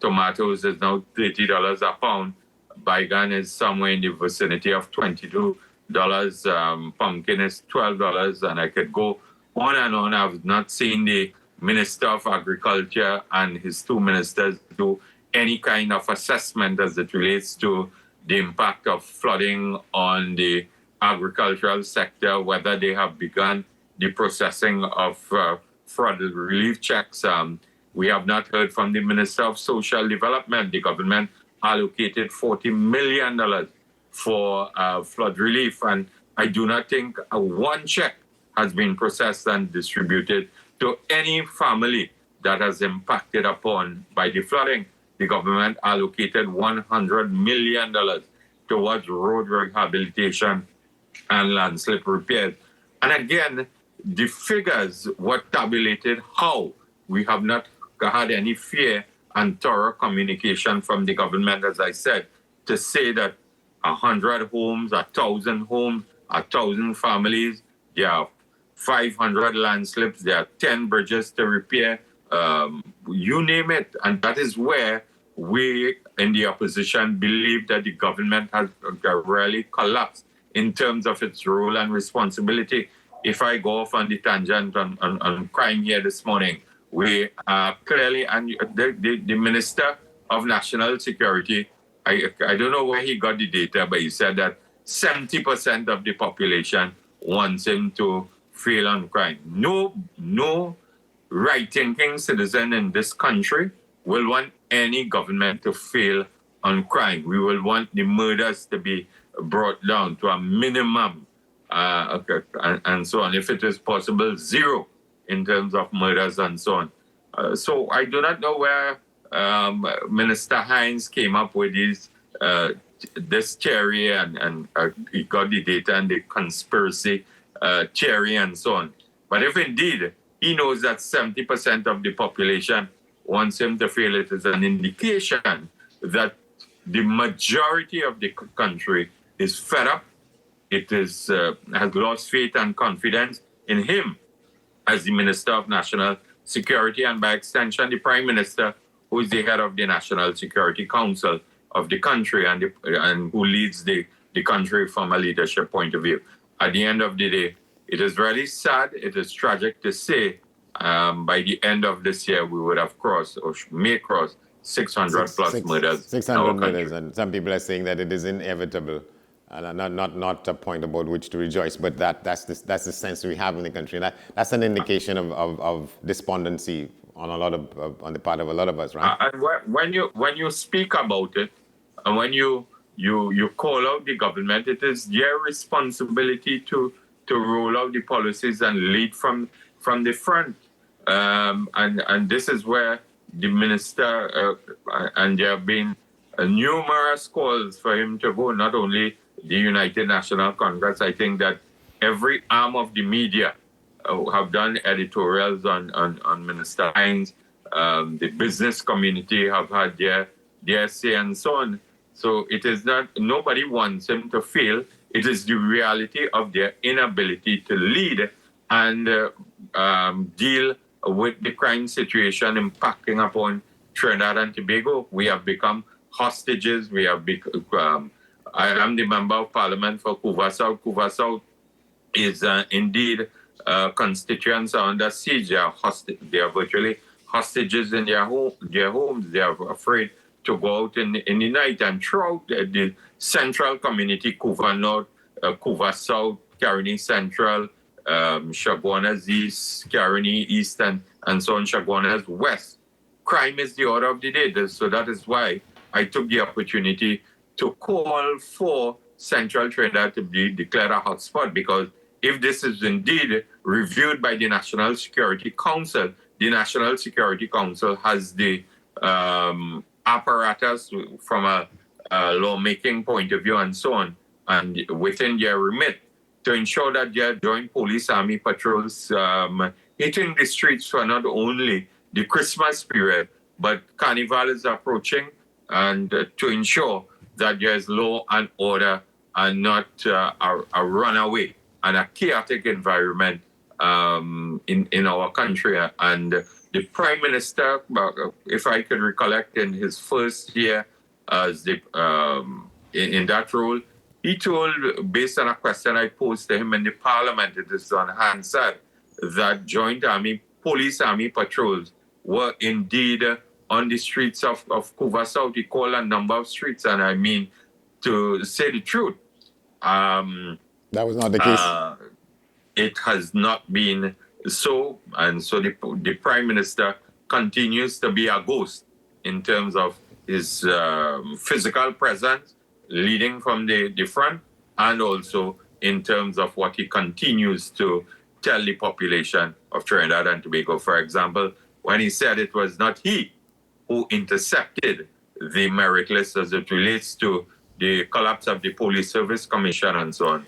tomatoes is now $30 a pound, Baigan is somewhere in the vicinity of $22. Pumpkin is $12, and I could go on and on. I've not seen the Minister of Agriculture and his two ministers do any kind of assessment as it relates to the impact of flooding on the agricultural sector, whether they have begun the processing of flood relief checks. We have not heard from the Minister of Social Development. The government allocated $40 million for flood relief, and I do not think one check has been processed and distributed to any family that has impacted upon by the flooding. The government allocated $100 million towards road rehabilitation and landslip repairs. And again, the figures were tabulated how we have not had any fair and thorough communication from the government, as I said, to say that 100 homes, 1,000 homes, 1,000 families, there are 500 landslips, there are 10 bridges to repair, you name it. And that is where we in the opposition believe that the government has really collapsed in terms of its role and responsibility. If I go off on the tangent on crime here this morning, we are clearly, and the Minister of National Security, I don't know where he got the data, but he said that 70% of the population wants him to fail on crime. No right-thinking citizen in this country will want any government to fail on crime. We will want the murders to be brought down to a minimum, and so on. If it is possible, zero in terms of murders and so on. So I do not know where Minister Hines came up with this theory and he got the data and the conspiracy theory and so on. But if indeed he knows that 70% of the population wants him to fail, it is an indication that the majority of the country is fed up. It is has lost faith and confidence in him as the Minister of National Security, and by extension, the Prime Minister, who is the head of the National Security Council of the country and who leads the country from a leadership point of view. At the end of the day, it is really sad, it is tragic to say by the end of this year, we would have crossed or may cross 600 plus murders. 600 murders, and some people are saying that it is inevitable. And not a point about which to rejoice, but that's the sense we have in the country. And that's an indication of despondency on the part of a lot of us, right? And when you speak about it, and when you call out the government, it is their responsibility to roll out the policies and lead from the front. And this is where the minister and there have been numerous calls for him to go, not only the United National Congress. I think that every arm of the media have done editorials on Minister Hines. The business community have had their say and so on. So it is not, nobody wants him to fail. It is the reality of their inability to lead and deal with the crime situation impacting upon Trinidad and Tobago. We have become hostages. We have become, I am the member of parliament for Couva South. Couva South is indeed constituents are under siege. They are virtually hostages in their homes. They are afraid to go out in the night. And throughout the central community, Couva North, Couva South, Caroni Central, Chaguanas East, Caroni East, and so on, Chaguanas West, crime is the order of the day. So that is why I took the opportunity to call for Central Trinidad to be declared a hotspot, because if this is indeed reviewed by the National Security Council, the National Security Council has the apparatus from a lawmaking point of view and so on, and within their remit, to ensure that their joint police army patrols hitting the streets for not only the Christmas period, but Carnival is approaching, and to ensure that there is law and order and not a runaway and a chaotic environment in our country. And the Prime Minister, if I could recollect, in his first year as in that role, he told, based on a question I posed to him in the Parliament, it is on Hansard, that joint police army patrols were indeed on the streets of Couva South. He called a number of streets, and I mean, to say the truth, that was not the case. It has not been so, and so the Prime Minister continues to be a ghost in terms of his physical presence leading from the front, and also in terms of what he continues to tell the population of Trinidad and Tobago. For example, when he said it was not he who intercepted the merit list as it relates to the collapse of the Police Service Commission and so on.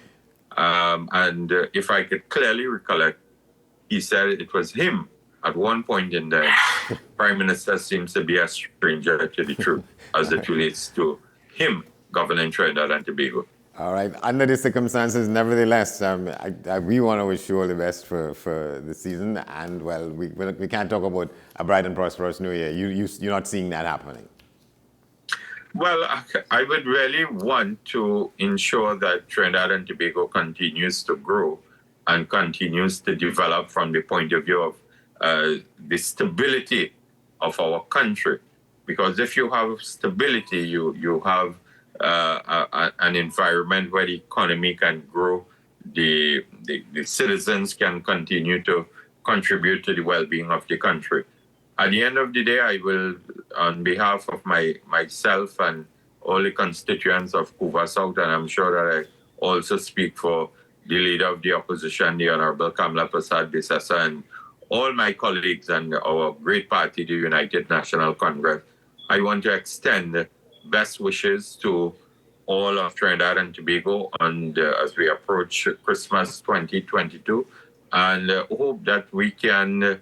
And if I could clearly recollect, he said it was him at one point in time. Prime Minister seems to be a stranger to the truth as it relates to him governing Trinidad and Tobago. All right. Under the circumstances, nevertheless, we want to wish you all the best for the season. And, well, we can't talk about a bright and prosperous New Year. You're not seeing that happening. Well, I would really want to ensure that Trinidad and Tobago continues to grow and continues to develop from the point of view of the stability of our country. Because if you have stability, you have an environment where the economy can grow, the citizens can continue to contribute to the well-being of the country. At the end of the day, I will, on behalf of myself and all the constituents of Couva South, and I'm sure that I also speak for the leader of the opposition, the Honorable Kamla Prasad Bisasa, and all my colleagues and our great party, the United National Congress, I want to extend best wishes to all of Trinidad and Tobago and as we approach Christmas 2022, and hope that we can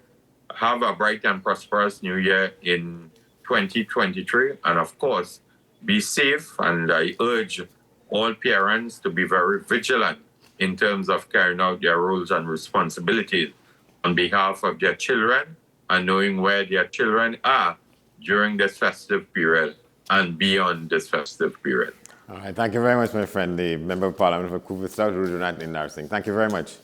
have a bright and prosperous New Year in 2023, and of course, be safe. And I urge all parents to be very vigilant in terms of carrying out their roles and responsibilities on behalf of their children and knowing where their children are during this festive period and beyond this festive period. All right. Thank you very much, my friend, the Member of Parliament for Couva South, Rudunat Indarsing. Thank you very much.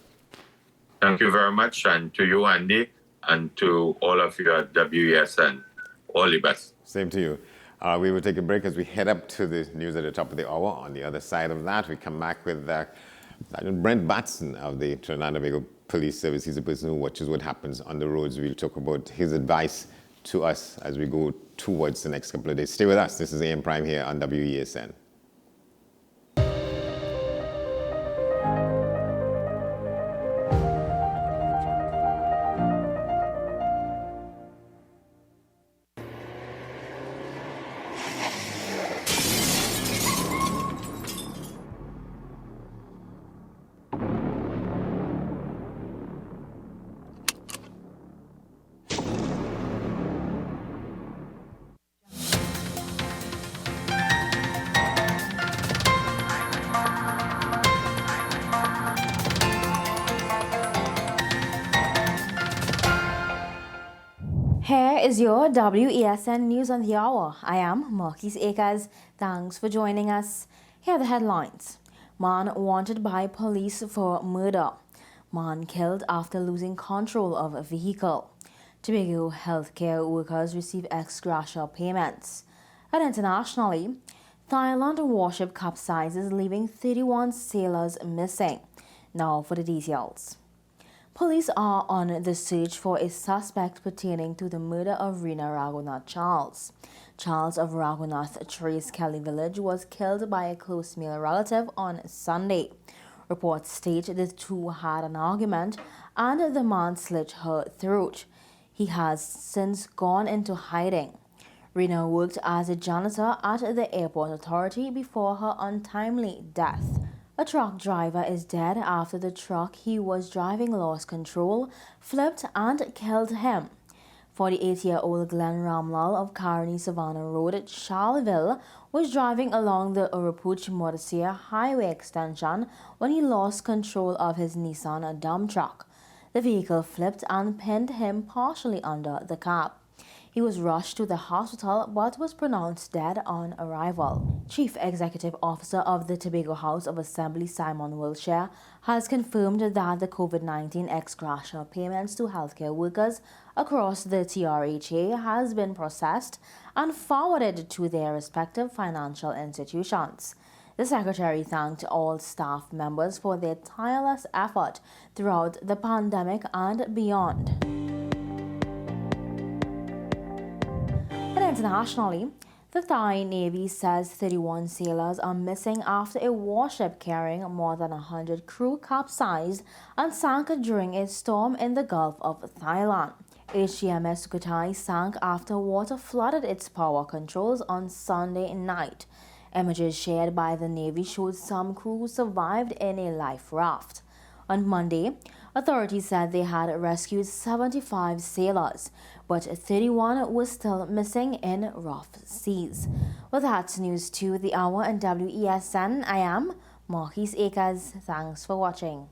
Thank you very much, and to you, Andy, and to all of you at WESN. All the best. Same to you. We will take a break as we head up to the news at the top of the hour. On the other side of that, we come back with Sergeant Brent Batson of the Trinidad and Tobago Police Service. He's a person who watches what happens on the roads. We'll talk about his advice to us as we go towards the next couple of days. Stay with us. This is AM Prime here on WESN. Here is your WESN News on the Hour. I am Marquise Akers. Thanks for joining us. Here are the headlines. Man wanted by police for murder. Man killed after losing control of a vehicle. Tobago healthcare workers receive ex gratia payments. And internationally, Thailand warship capsizes, leaving 31 sailors missing. Now for the details. Police are on the search for a suspect pertaining to the murder of Rina Raghunathan Charles. Charles of Raghunath Trace Kelly Village, was killed by a close male relative on Sunday. Reports state the two had an argument and the man slit her throat. He has since gone into hiding. Rena worked as a janitor at the airport authority before her untimely death. A truck driver is dead after the truck he was driving lost control, flipped and killed him. 48-year-old Glenn Ramlal of Carney Savannah Road, Charleville, was driving along the Urapooch-Mordacia Highway extension when he lost control of his Nissan dump truck. The vehicle flipped and pinned him partially under the cab. He was rushed to the hospital but was pronounced dead on arrival. Chief Executive Officer of the Tobago House of Assembly, Simon Wilshire, has confirmed that the COVID-19 ex-gratia payments to healthcare workers across the TRHA has been processed and forwarded to their respective financial institutions. The Secretary thanked all staff members for their tireless effort throughout the pandemic and beyond. Internationally, the Thai Navy says 31 sailors are missing after a warship carrying more than 100 crew capsized and sank during a storm in the Gulf of Thailand. HMS Sukhothai sank after water flooded its power controls on Sunday night. Images shared by the Navy showed some crew survived in a life raft. On Monday, authorities said they had rescued 75 sailors, but 31 were still missing in rough seas. Well, that's news to the hour on WESN. I am Marquise Akers. Thanks for watching.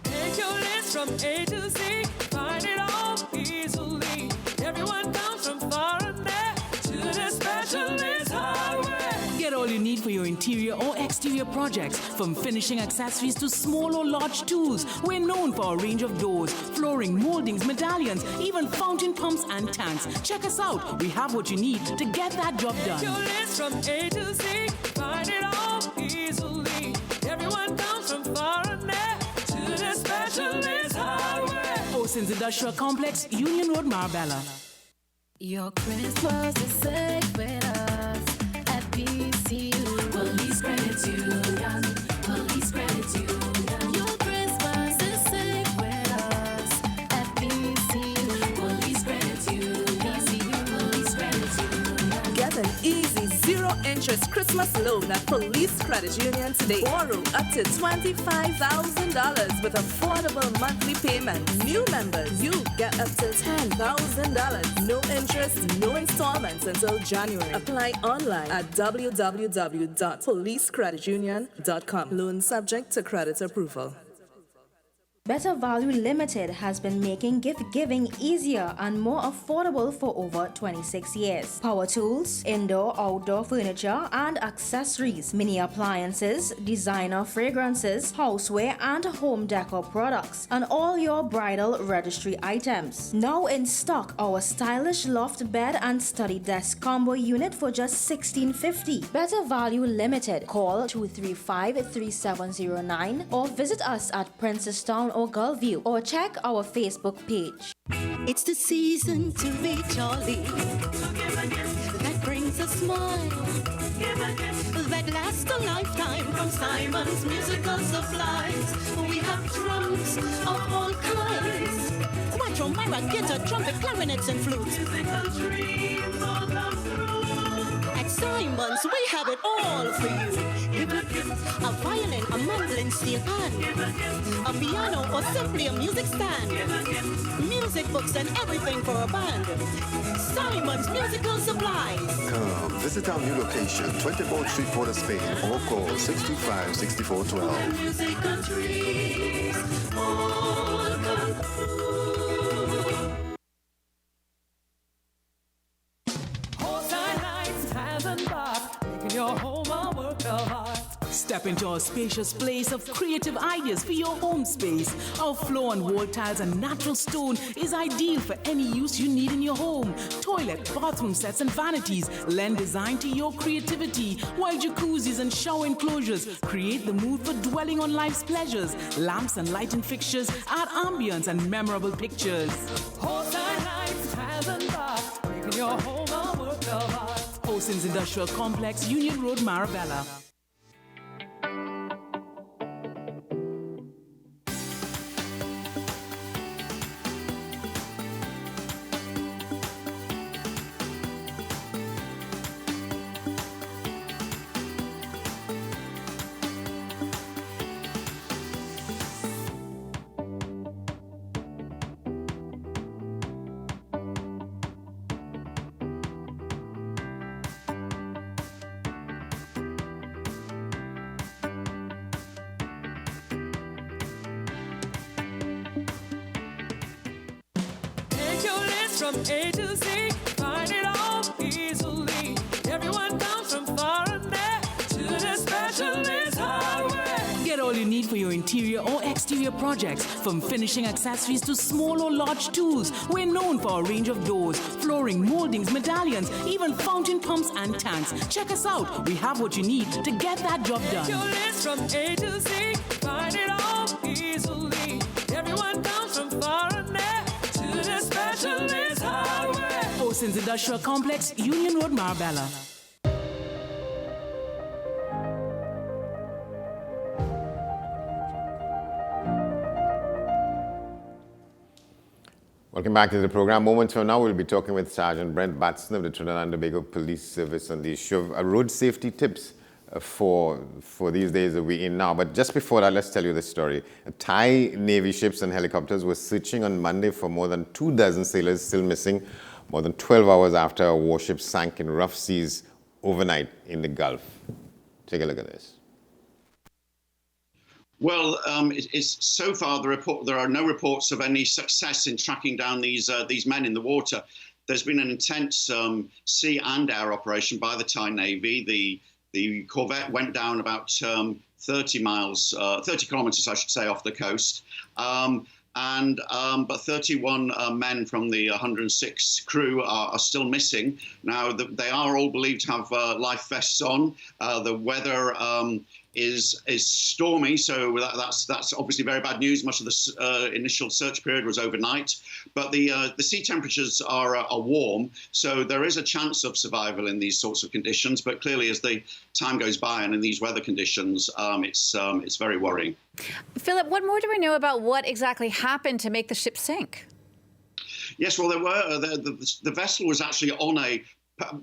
Take your list from A to Z, find it all easily. Everyone comes from far and near to the specialist highway. Get all you need for your interior or exterior projects, from finishing accessories to small or large tools. We're known for a range of doors, flooring, moldings, medallions, even fountain pumps and tanks. Check us out. We have what you need to get that job done. Take your list from A to Z, find it all easily. Everyone comes from far and near to the specialist highway. Oceans Industrial Complex, Union Road, Marbella. Your Christmas is safe with us at PCU. Police Credit Union. Police Credit Union. Your Christmas is safe with us at PCU. Police Credit Union. Police Credit Union. Get an easy zero-interest Christmas loan at Police Credit Union today. Borrow up to $25,000 with affordable monthly payments. New members, you get up to $10,000. No interest, no installments until January. Apply online at www.policecreditunion.com. Loan subject to credit approval. Better Value Limited has been making gift giving easier and more affordable for over 26 years. Power tools, indoor, outdoor furniture and accessories, mini appliances, designer fragrances, houseware and home decor products, and all your bridal registry items. Now in stock, our stylish loft bed and study desk combo unit for just $16.50. Better Value Limited. Call 235-3709 or visit us at Princestown or Gullview, or check our Facebook page. It's the season to be jolly. That brings a smile. That lasts a lifetime from Simon's Musical Supplies. We have drums of all kinds. Quattro, myra, guitar, trumpet, clarinets, and flutes. At Simon's, we have it all for you. A violin, a mandolin, steel pan, a piano, or simply a music stand. Music books and everything for a band. Simon's Musical Supplies. Come visit our new location, 24th Street, Port of Spain, or call 625-6412. Music countries, all come through. Horse and lights, hands and bars, making your home a work of art. Step Step into a spacious place of creative ideas for your home space. Our floor and wall tiles and natural stone is ideal for any use you need in your home. Toilet, bathroom sets and vanities lend design to your creativity, while jacuzzis and shower enclosures create the mood for dwelling on life's pleasures. Lamps and lighting fixtures add ambience and memorable pictures. Wholesale lights, tiles and bars, making your home a work of art. Oceans Industrial Complex, Union Road, Marabella. Take your list from A to Z, find it all easily. Everyone comes from far and near to the specialist hardware. Get all you need for your interior or exterior projects, from finishing accessories to small or large tools. We're known for our range of doors, flooring, moldings, medallions, even fountain pumps and tanks. Check us out. We have what you need to get that job Take your done. list from A to Z, find it all easily. Everyone comes from far and near to the specialist hardware. Oceans Industrial Complex, Union Road, Marabella. Welcome back to the program. Moments from now, we'll be talking with Sergeant Brent Batson of the Trinidad and Tobago Police Service on the issue of road safety tips for these days that we're in now. But just before that, let's tell you this story. Thai Navy ships and helicopters were searching on Monday for more than 24 sailors still missing, more than 12 hours after a warship sank in rough seas overnight in the Gulf. Take a look at this. Well, it's so far there are no reports of any success in tracking down these men in the water. There's been an intense sea and air operation by the Thai Navy. The corvette went down about 30 kilometers, I should say, off the coast. But 31 men from the 106 crew are still missing. Now, they are all believed to have life vests on. The weather is stormy, so that's obviously very bad news. Much of the initial search period was overnight, but the sea temperatures are warm, so there is a chance of survival in these sorts of conditions. But clearly, as the time goes by and in these weather conditions, it's very worrying. Philip, what more do we know about what exactly happened to make the ship sink? Yes, well, the vessel was actually on a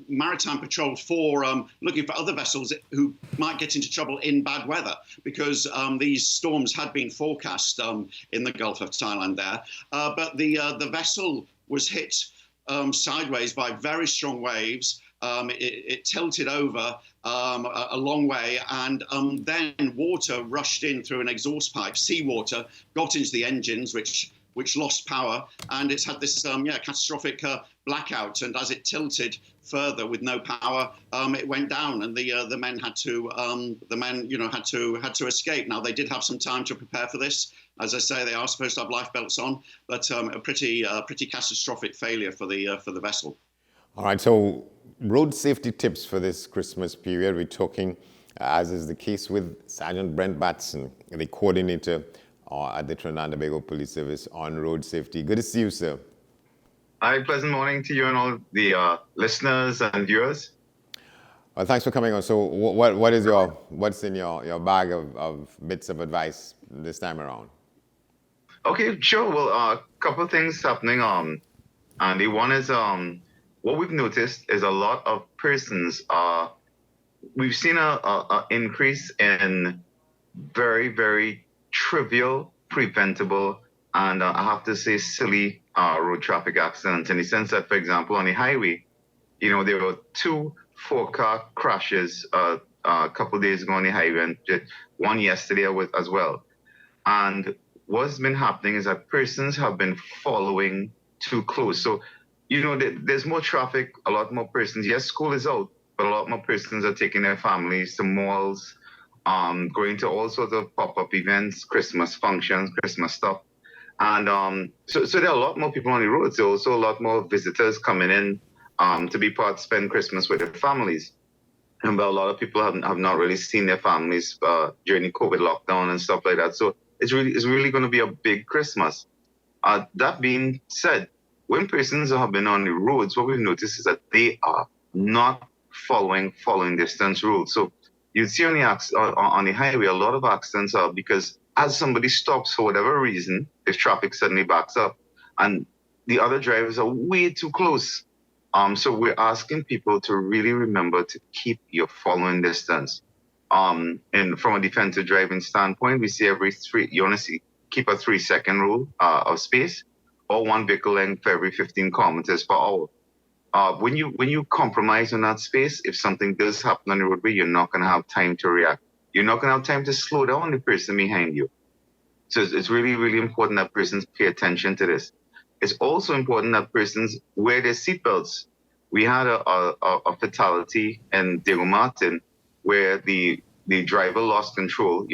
maritime patrol for looking for other vessels who might get into trouble in bad weather, because these storms had been forecast in the Gulf of Thailand there. But the vessel was hit sideways by very strong waves. It tilted over a long way, and then water rushed in through an exhaust pipe. Seawater got into the engines, which lost power, and it's had this catastrophic blackout. And as it tilted further with no power, it went down, and the men had to escape. Now, they did have some time to prepare for this. As I say, they are supposed to have life belts on, but a pretty catastrophic failure for the vessel. All right, so road safety tips for this Christmas period. We're talking, as is the case with Sergeant Brent Batson, the coordinator at the Trinidad and Tobago Police Service on road safety. Good to see you, sir. Hi, pleasant morning to you and all the listeners and viewers. Well, thanks for coming on. So what's in your bag of bits of advice this time around? Okay, sure. Well, a couple of things happening. Andy, one is what we've noticed is a lot of persons we've seen a increase in very, very trivial, preventable, and I have to say silly road traffic accidents, in the sense that, for example, on the highway, there were 2 4-car crashes a couple of days ago on the highway, and one yesterday as well. And what's been happening is that persons have been following too close. So, there's more traffic, a lot more persons. Yes, school is out, but a lot more persons are taking their families to malls going to all sorts of pop-up events, Christmas functions, Christmas stuff. And so there are a lot more people on the roads. There are also a lot more visitors coming in to be spend Christmas with their families. And a lot of people have not really seen their families during the COVID lockdown and stuff like that. So it's really going to be a big Christmas. That being said, when persons have been on the roads, what we've noticed is that they are not following distance rules. So you see on the highway, a lot of accidents are because as somebody stops for whatever reason, if traffic suddenly backs up, and the other drivers are way too close. So we're asking people to really remember to keep your following distance. And from a defensive driving standpoint, we say you want to keep a 3-second rule of space, or 1 vehicle length for every 15 kilometers per hour. When you compromise on that space, if something does happen on the roadway, you're not going to have time to react. You're not going to have time to slow down the person behind you. So it's really, really important that persons pay attention to this. It's also important that persons wear their seatbelts. We had a fatality in Diego Martin where the driver lost control,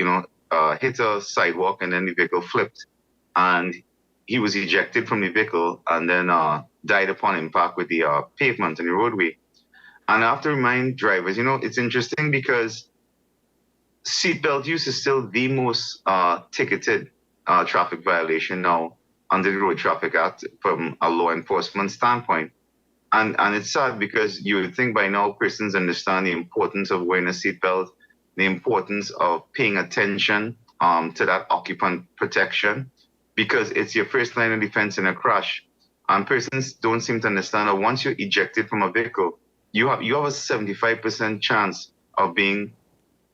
hit a sidewalk, and then the vehicle flipped. And he was ejected from the vehicle and then died upon impact with the pavement and the roadway. And I have to remind drivers, it's interesting because seatbelt use is still the most ticketed traffic violation now under the Road Traffic Act from a law enforcement standpoint. And it's sad because you would think by now persons understand the importance of wearing a seatbelt, the importance of paying attention to that occupant protection, because it's your first line of defense in a crash. And persons don't seem to understand that once you're ejected from a vehicle, you have a 75% chance of being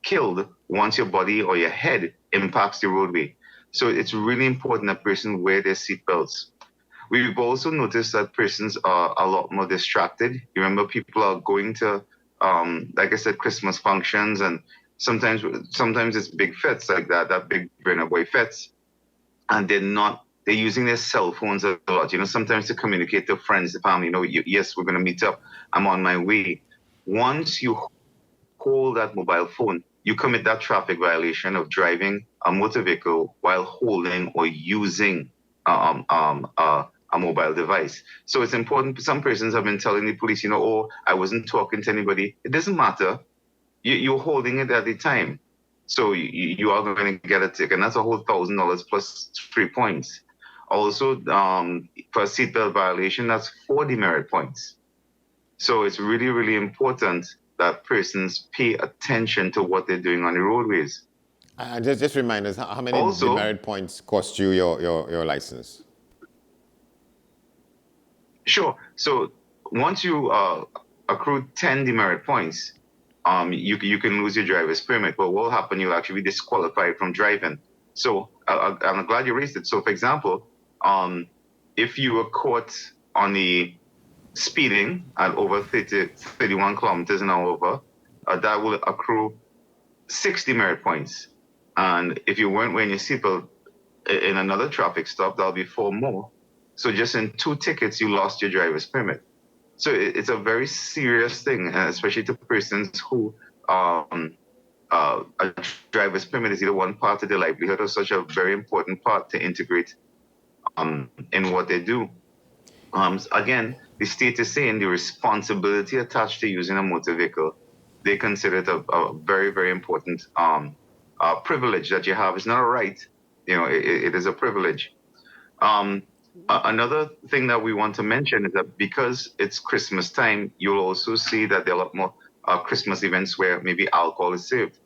killed once your body or your head impacts the roadway. So it's really important that persons wear their seatbelts. We've also noticed that persons are a lot more distracted. You remember people are going to, like I said, Christmas functions, and sometimes it's big fets like that big Burner Boy fets, and they're using their cell phones a lot. Sometimes to communicate to friends, the family. Yes, we're going to meet up. I'm on my way. Once you hold that mobile phone, you commit that traffic violation of driving a motor vehicle while holding or using a mobile device. So it's important. Some persons have been telling the police, I wasn't talking to anybody. It doesn't matter. You're holding it at the time. So you are going to get a ticket, and that's a whole $1,000 plus 3 points. Also, for a seatbelt violation, that's 4 demerit points. So it's really, really important that persons pay attention to what they're doing on the roadways. Just remind us, how many demerit points cost you your license? Sure. So once you accrue 10 demerit points, you can lose your driver's permit. But what will happen, you'll actually be disqualified from driving. So I'm glad you raised it. So for example, if you were caught on the speeding at over 31 kilometers an hour that will accrue 6 demerit points. And if you weren't wearing your seatbelt in another traffic stop, that'll be 4 more. So just in 2 tickets, you lost your driver's permit. So it's a very serious thing, especially to persons who a driver's permit is either one part of their livelihood or such a very important part to integrate in what they do. Again, the state is saying the responsibility attached to using a motor vehicle, they consider it a very, very important privilege that you have. It's not a right, it is a privilege. Another thing that we want to mention is that because it's Christmas time, you'll also see that there are a lot more Christmas events where maybe alcohol is served.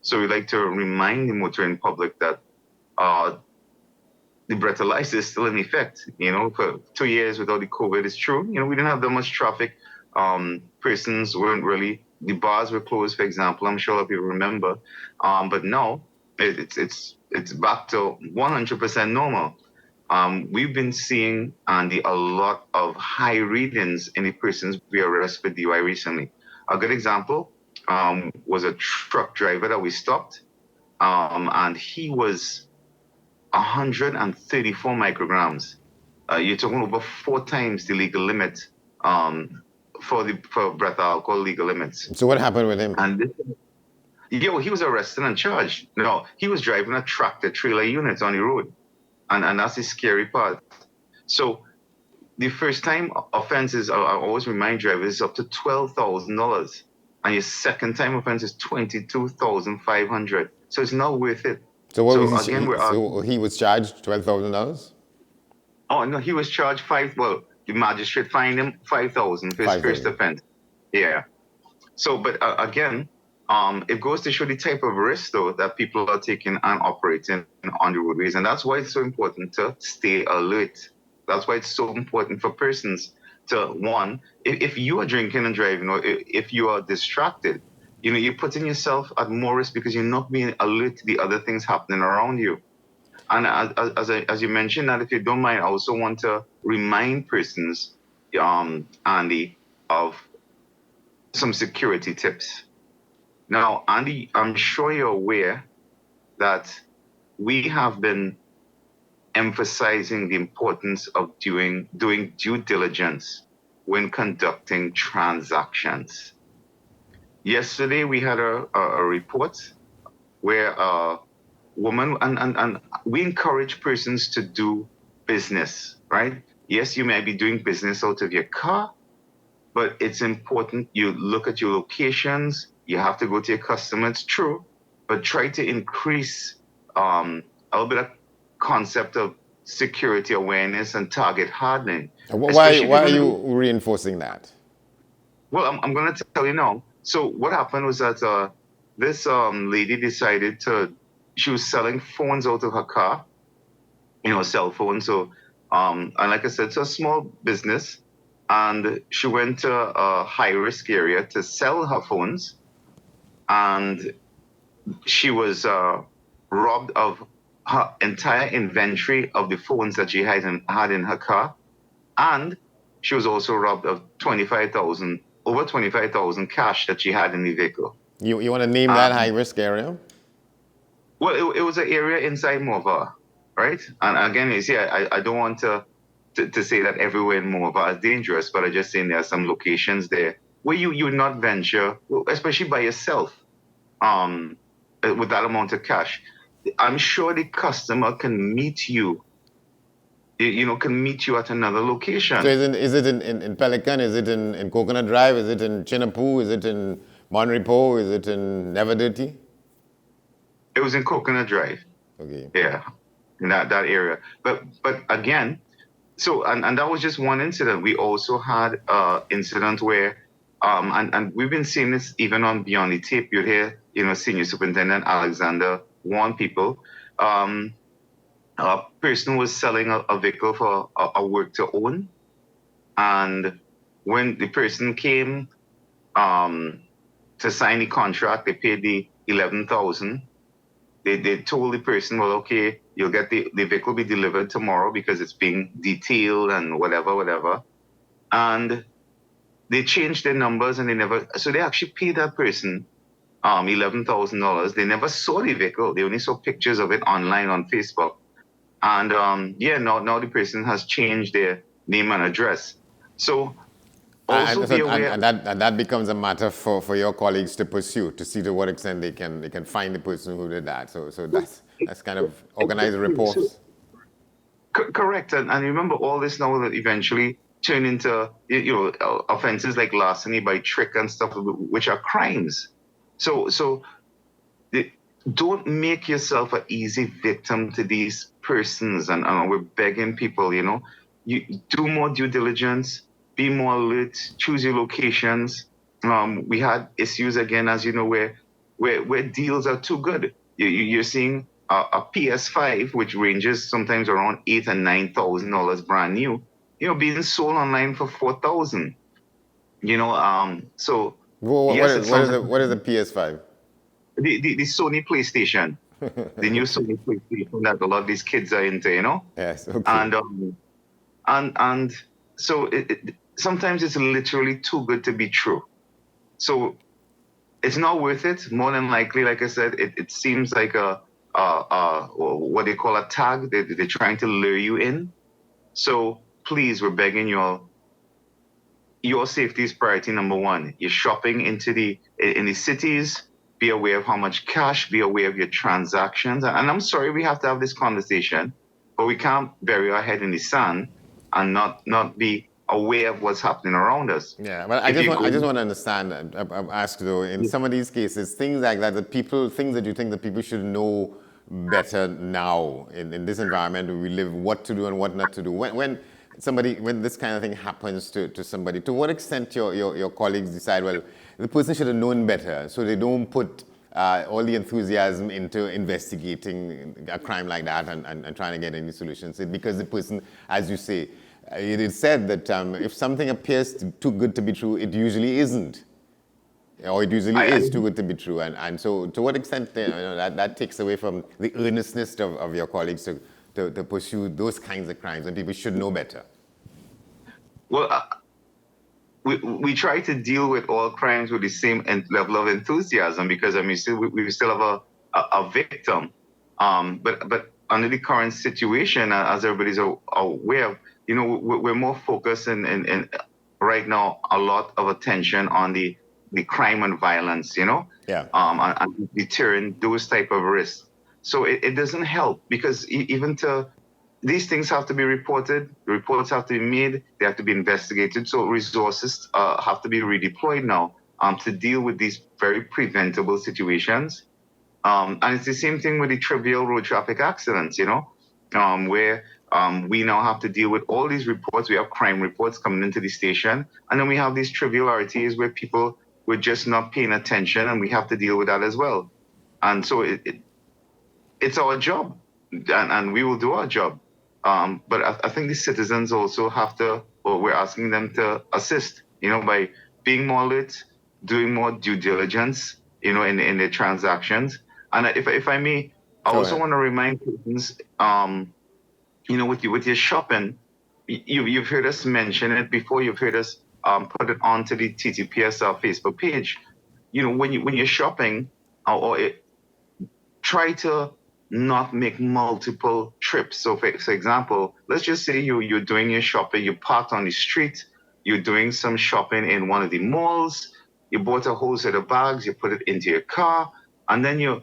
So we like to remind the motoring public that the breathalyzer is still in effect. For 2 years without the COVID, it's true. We didn't have that much traffic. Persons weren't really, the bars were closed, for example. I'm sure if you remember. But now it's back to 100% normal. We've been seeing, Andy, a lot of high readings in the persons we arrested for DUI recently. A good example was a truck driver that we stopped, and he was 134 micrograms. You're talking over 4 times the legal limit for breath alcohol legal limits. So what happened with him? And he was arrested and charged. No, he was driving a tractor trailer unit on the road. And that's the scary part. So the first time offenses, I always remind drivers, is up to $12,000. And your second time offense is $22,500. So it's not worth it. So what was again, he was charged $12,000? Oh no, he was charged the magistrate fined him $5,000 for his first offense. Yeah. So, but again, it goes to show the type of risk though that people are taking and operating on the roadways, and that's why it's so important to stay alert. That's why it's so important for persons to, one, if you are drinking and driving, or if you are distracted, you're putting yourself at more risk because you're not being alert to the other things happening around you. And as you mentioned, that if you don't mind, I also want to remind persons, Andy, of some security tips. Now, Andy, I'm sure you're aware that we have been emphasizing the importance of doing due diligence when conducting transactions. Yesterday, we had a report where a woman, and we encourage persons to do business, right? Yes, you may be doing business out of your car, but it's important you look at your locations. You have to go to your customer, it's true, but try to increase a little bit of concept of security awareness and target hardening. Why are you reinforcing that? Well, I'm going to tell you now. So what happened was that this lady decided she was selling phones out of her car, cell phones. So, and like I said, it's a small business. And she went to a high-risk area to sell her phones. And she was robbed of her entire inventory of the phones that she had in her car. And she was also robbed of over $25,000 cash that she had in the vehicle. You want to name that high-risk area? Well, it was an area inside Mobile, right? And again, you see, I don't want to say that everywhere in Mobile is dangerous, but I'm just saying there are some locations there where you would not venture, especially by yourself, with that amount of cash. I'm sure the customer can meet you, can meet you at another location. So is it in Pelican? Is it in Coconut Drive? Is it in Chinapoo? Is it in Monrepo? Is it in Never Dirty? It was in Coconut Drive. Okay. Yeah, in that area. But again, so and that was just one incident. We also had an incident where, and we've been seeing this even on Beyond the Tape. You hear, Senior Superintendent Alexander warn people. A person was selling a vehicle for a work to own, and when the person came to sign the contract, they paid the $11,000. They told the person, well, okay, you'll get the vehicle be delivered tomorrow because it's being detailed and whatever. And they changed their numbers and they actually paid that person $11,000. They never saw the vehicle. They only saw pictures of it online on Facebook. And now the person has changed their name and address. So also be aware. And that becomes a matter for your colleagues to pursue, to see to what extent they can find the person who did that. So that's kind of organized reports. Correct. And remember, all this now will eventually turn into offenses like larceny by trick and stuff, which are crimes. So don't make yourself an easy victim to these persons. And we're begging people, you do more due diligence. Be more alert, choose your locations. We had issues again, as you know, where deals are too good. You're seeing a PS5, which ranges sometimes around $8,000 and $9,000 brand new, being sold online for $4,000. So what is a PS5? The Sony PlayStation, the new Sony PlayStation that a lot of these kids are into, Yes. Okay. And so sometimes it's literally too good to be true. So it's not worth it. More than likely, like I said, it seems like what they call a tag. They're trying to lure you in. So please, we're begging you all. Your safety is priority number one. You're shopping in the cities. be aware of how much cash, be aware of your transactions. And I'm sorry we have to have this conversation, but we can't bury our head in the sand and not be aware of what's happening around us. Yeah, but I just want to understand, ask though, in some of these cases, things like that, things that you think that people should know better now in this environment where we live, what to do and what not to do. When this kind of thing happens to somebody, to what extent your colleagues decide, well, the person should have known better, so they don't put all the enthusiasm into investigating a crime like that and trying to get any solutions? Because the person, as you say, it is said that if something appears too good to be true, it usually isn't. Or it usually is too good to be true. And so to what extent that takes away from the earnestness of your colleagues to pursue those kinds of crimes, and people should know better? Well, we try to deal with all crimes with the same level of enthusiasm, because we still have a victim. But under the current situation, as everybody's aware, we're more focused in right now, a lot of attention on the crime and violence, and deterring those type of risks. So it doesn't help, because these things have to be reported, the reports have to be made, they have to be investigated. So resources have to be redeployed now to deal with these very preventable situations. And it's the same thing with the trivial road traffic accidents, where we now have to deal with all these reports. We have crime reports coming into the station, and then we have these trivialities where people were just not paying attention, and we have to deal with that as well. And so it's our job, and we will do our job. But I think the citizens also have to, or we're asking them to assist, by being more alert, doing more due diligence, in their transactions. And if I may, I also want to remind persons, with your shopping, you've heard us mention it before. You've heard us put it onto the TTPS Facebook page. When you're shopping, try to not make multiple trips. So for example, let's just say you're doing your shopping, you parked on the street, you're doing some shopping in one of the malls, you bought a whole set of bags, you put it into your car, and then you're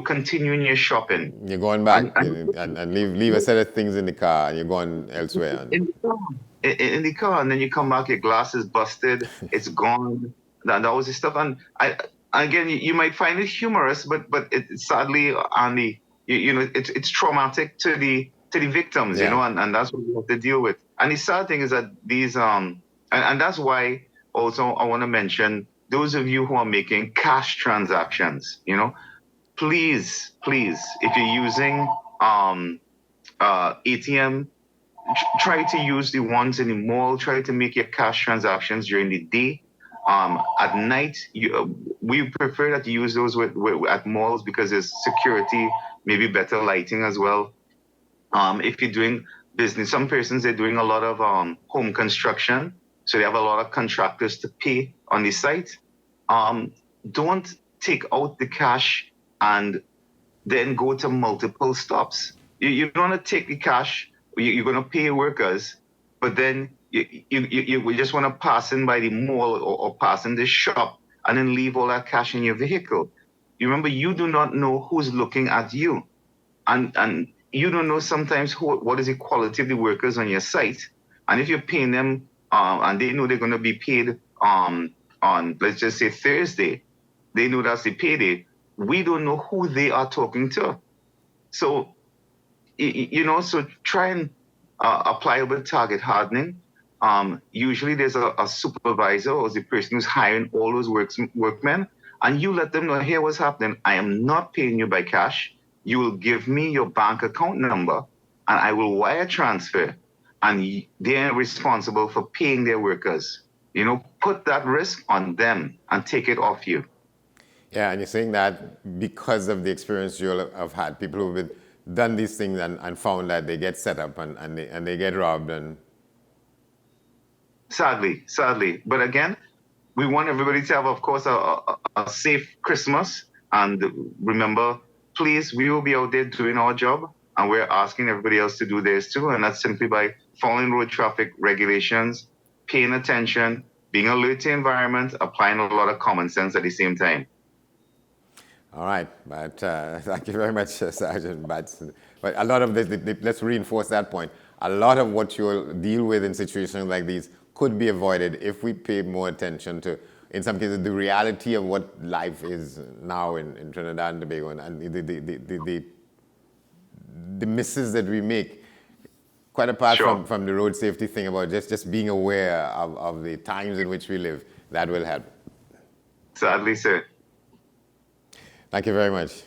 continuing your shopping. You're going back and leave a set of things in the car, and you're going elsewhere. In the car, and then you come back, your glass is busted, it's gone, that was the stuff. And again, you might find it humorous, but it's sadly it's traumatic to the victims, and that's what we have to deal with. And the sad thing is that these and that's why also I want to mention those of you who are making cash transactions, please, if you're using ATM, try to use the ones in the mall. Try to make your cash transactions during the day. At night, we prefer that you use those at malls, because there's security, maybe better lighting as well. If you're doing business, some persons, they're doing a lot of home construction, so they have a lot of contractors to pay on the site. Don't take out the cash and then go to multiple stops. You're going to take the cash, you're going to pay your workers, but then you just want to pass in by the mall or pass in the shop and then leave all that cash in your vehicle. You remember, you do not know who's looking at you. And you don't know sometimes what is the quality of the workers on your site. And if you're paying them and they know they're going to be paid on, let's just say, Thursday, they know that's the payday, we don't know who they are talking to. So, so try and apply a bit of target hardening. Usually there's a supervisor or the person who's hiring all those workmen, and you let them know, here what's happening. I am not paying you by cash. You will give me your bank account number, and I will wire transfer, and they're responsible for paying their workers. Put that risk on them and take it off you. Yeah, and you're saying that because of the experience you'll have had, people who've done these things and found that they get set up and they get robbed. And sadly, but again, we want everybody to have, of course, a safe Christmas. And remember, please, we will be out there doing our job, and we're asking everybody else to do theirs too. And that's simply by following road traffic regulations, paying attention, being alert to the environment, applying a lot of common sense at the same time. All right, but thank you very much, Sergeant Batson. But a lot of this, let's reinforce that point. A lot of what you'll deal with in situations like these could be avoided if we pay more attention to, in some cases, the reality of what life is now in Trinidad and Tobago, and the misses that we make. Quite apart from the road safety thing, about just being aware of the times in which we live, that will help. Sadly, sir. Thank you very much.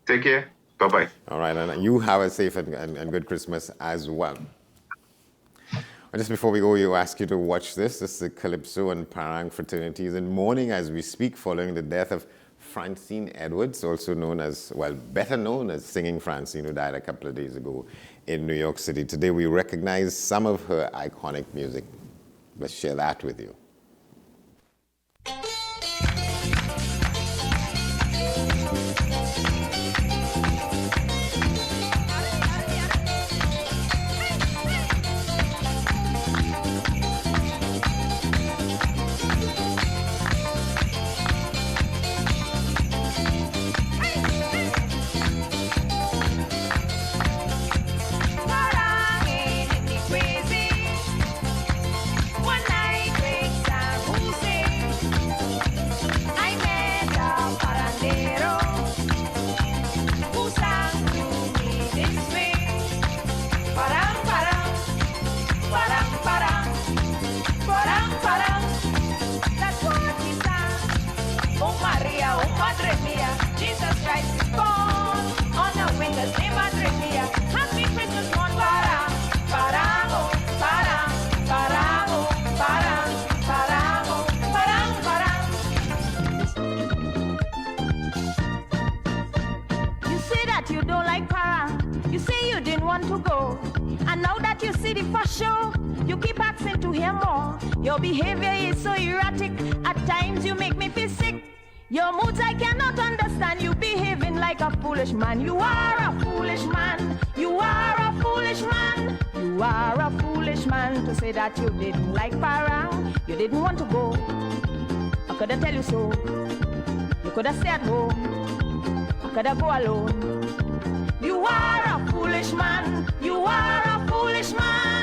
Take care. Bye-bye. All right, and you have a safe and good Christmas as well. Just before we go, you ask you to watch this. This is the Calypso and Parang fraternities in mourning as we speak, following the death of Francine Edwards, also known as, well, better known as Singing Francine, who died a couple of days ago in New York City. Today we recognize some of her iconic music. Let's share that with you. Your behavior is so erratic. At times you make me feel sick. Your moods I cannot understand. You behaving like a foolish man. You are a foolish man. You are a foolish man. You are a foolish man to say that you didn't like Parang. You didn't want to go. I could have tell you so. You could have stayed at home. I could have go alone. You are a foolish man. You are a foolish man.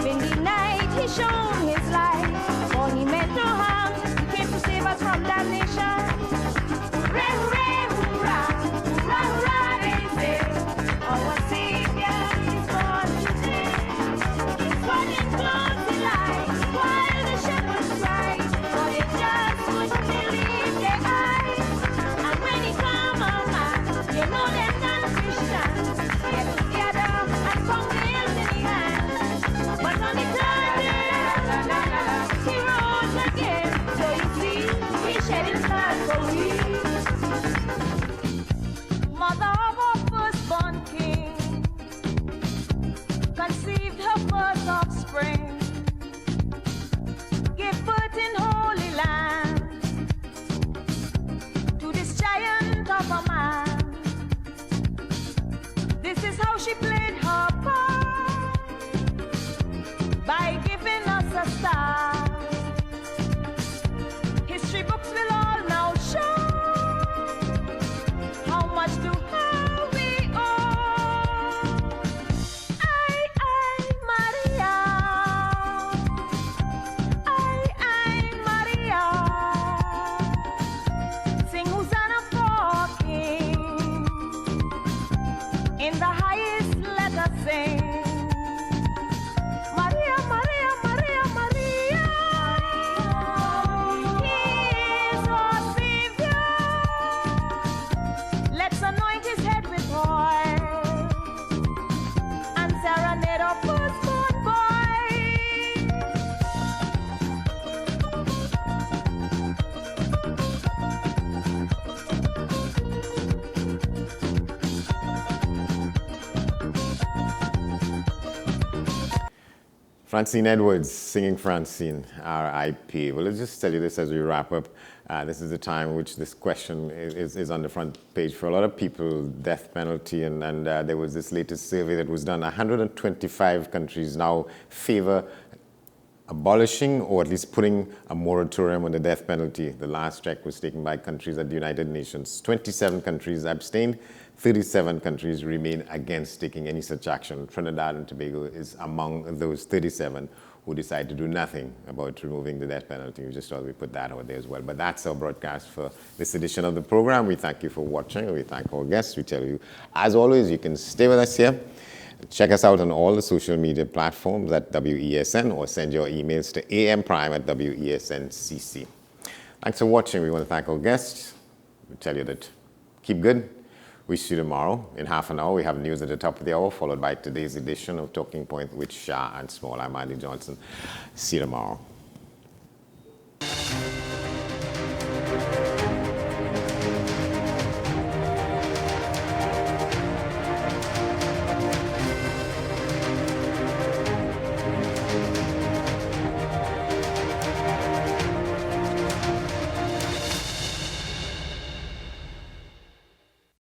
In the night, he shone his light, for he meant no harm. He came to save us from damnation. Hooray, hooray, hurrah, hurrah, hurrah, they say. Our Savior is born today. He's born in close light, while the shepherds cried, for they just couldn't believe their eyes. And when he come on, you know they're non-Christians. Get together and come nails in the hand. But on the third day, he rose again. So you see, he shed his blood for we. Mother of our firstborn king conceived her first offspring, gave birth in Holy Land to this giant of a man. This is how she played her part, by giving us a star. History books will all now show how much to her we owe. I, Maria. I, Maria. Sing Hosanna for King. In the highest let us sing. Maria, Maria, Maria, Maria. He is our Savior. Let's anoint his head with oil and serenade our firstborn boy. Francine Edwards singing Francine, R.I.P. Well, let's just tell you this as we wrap up. This is the time which this question is on the front page for a lot of people, death penalty, and there was this latest survey that was done. 125 countries now favor abolishing or at least putting a moratorium on the death penalty. The last check was taken by countries at the United Nations. 27 countries abstained, 37 countries remain against taking any such action. Trinidad and Tobago is among those 37 who decide to do nothing about removing the death penalty. We just thought we'd put that out there as well. But that's our broadcast for this edition of the program. We thank you for watching. We thank our guests. We tell you, as always, you can stay with us here. Check us out on all the social media platforms at WESN or send your emails to amprime@WESNCC. Thanks for watching. We want to thank our guests. We tell you that keep good. We see you tomorrow. In half an hour, we have news at the top of the hour, followed by today's edition of Talking Point with Shah and Small. I'm Andy Johnson. See you tomorrow.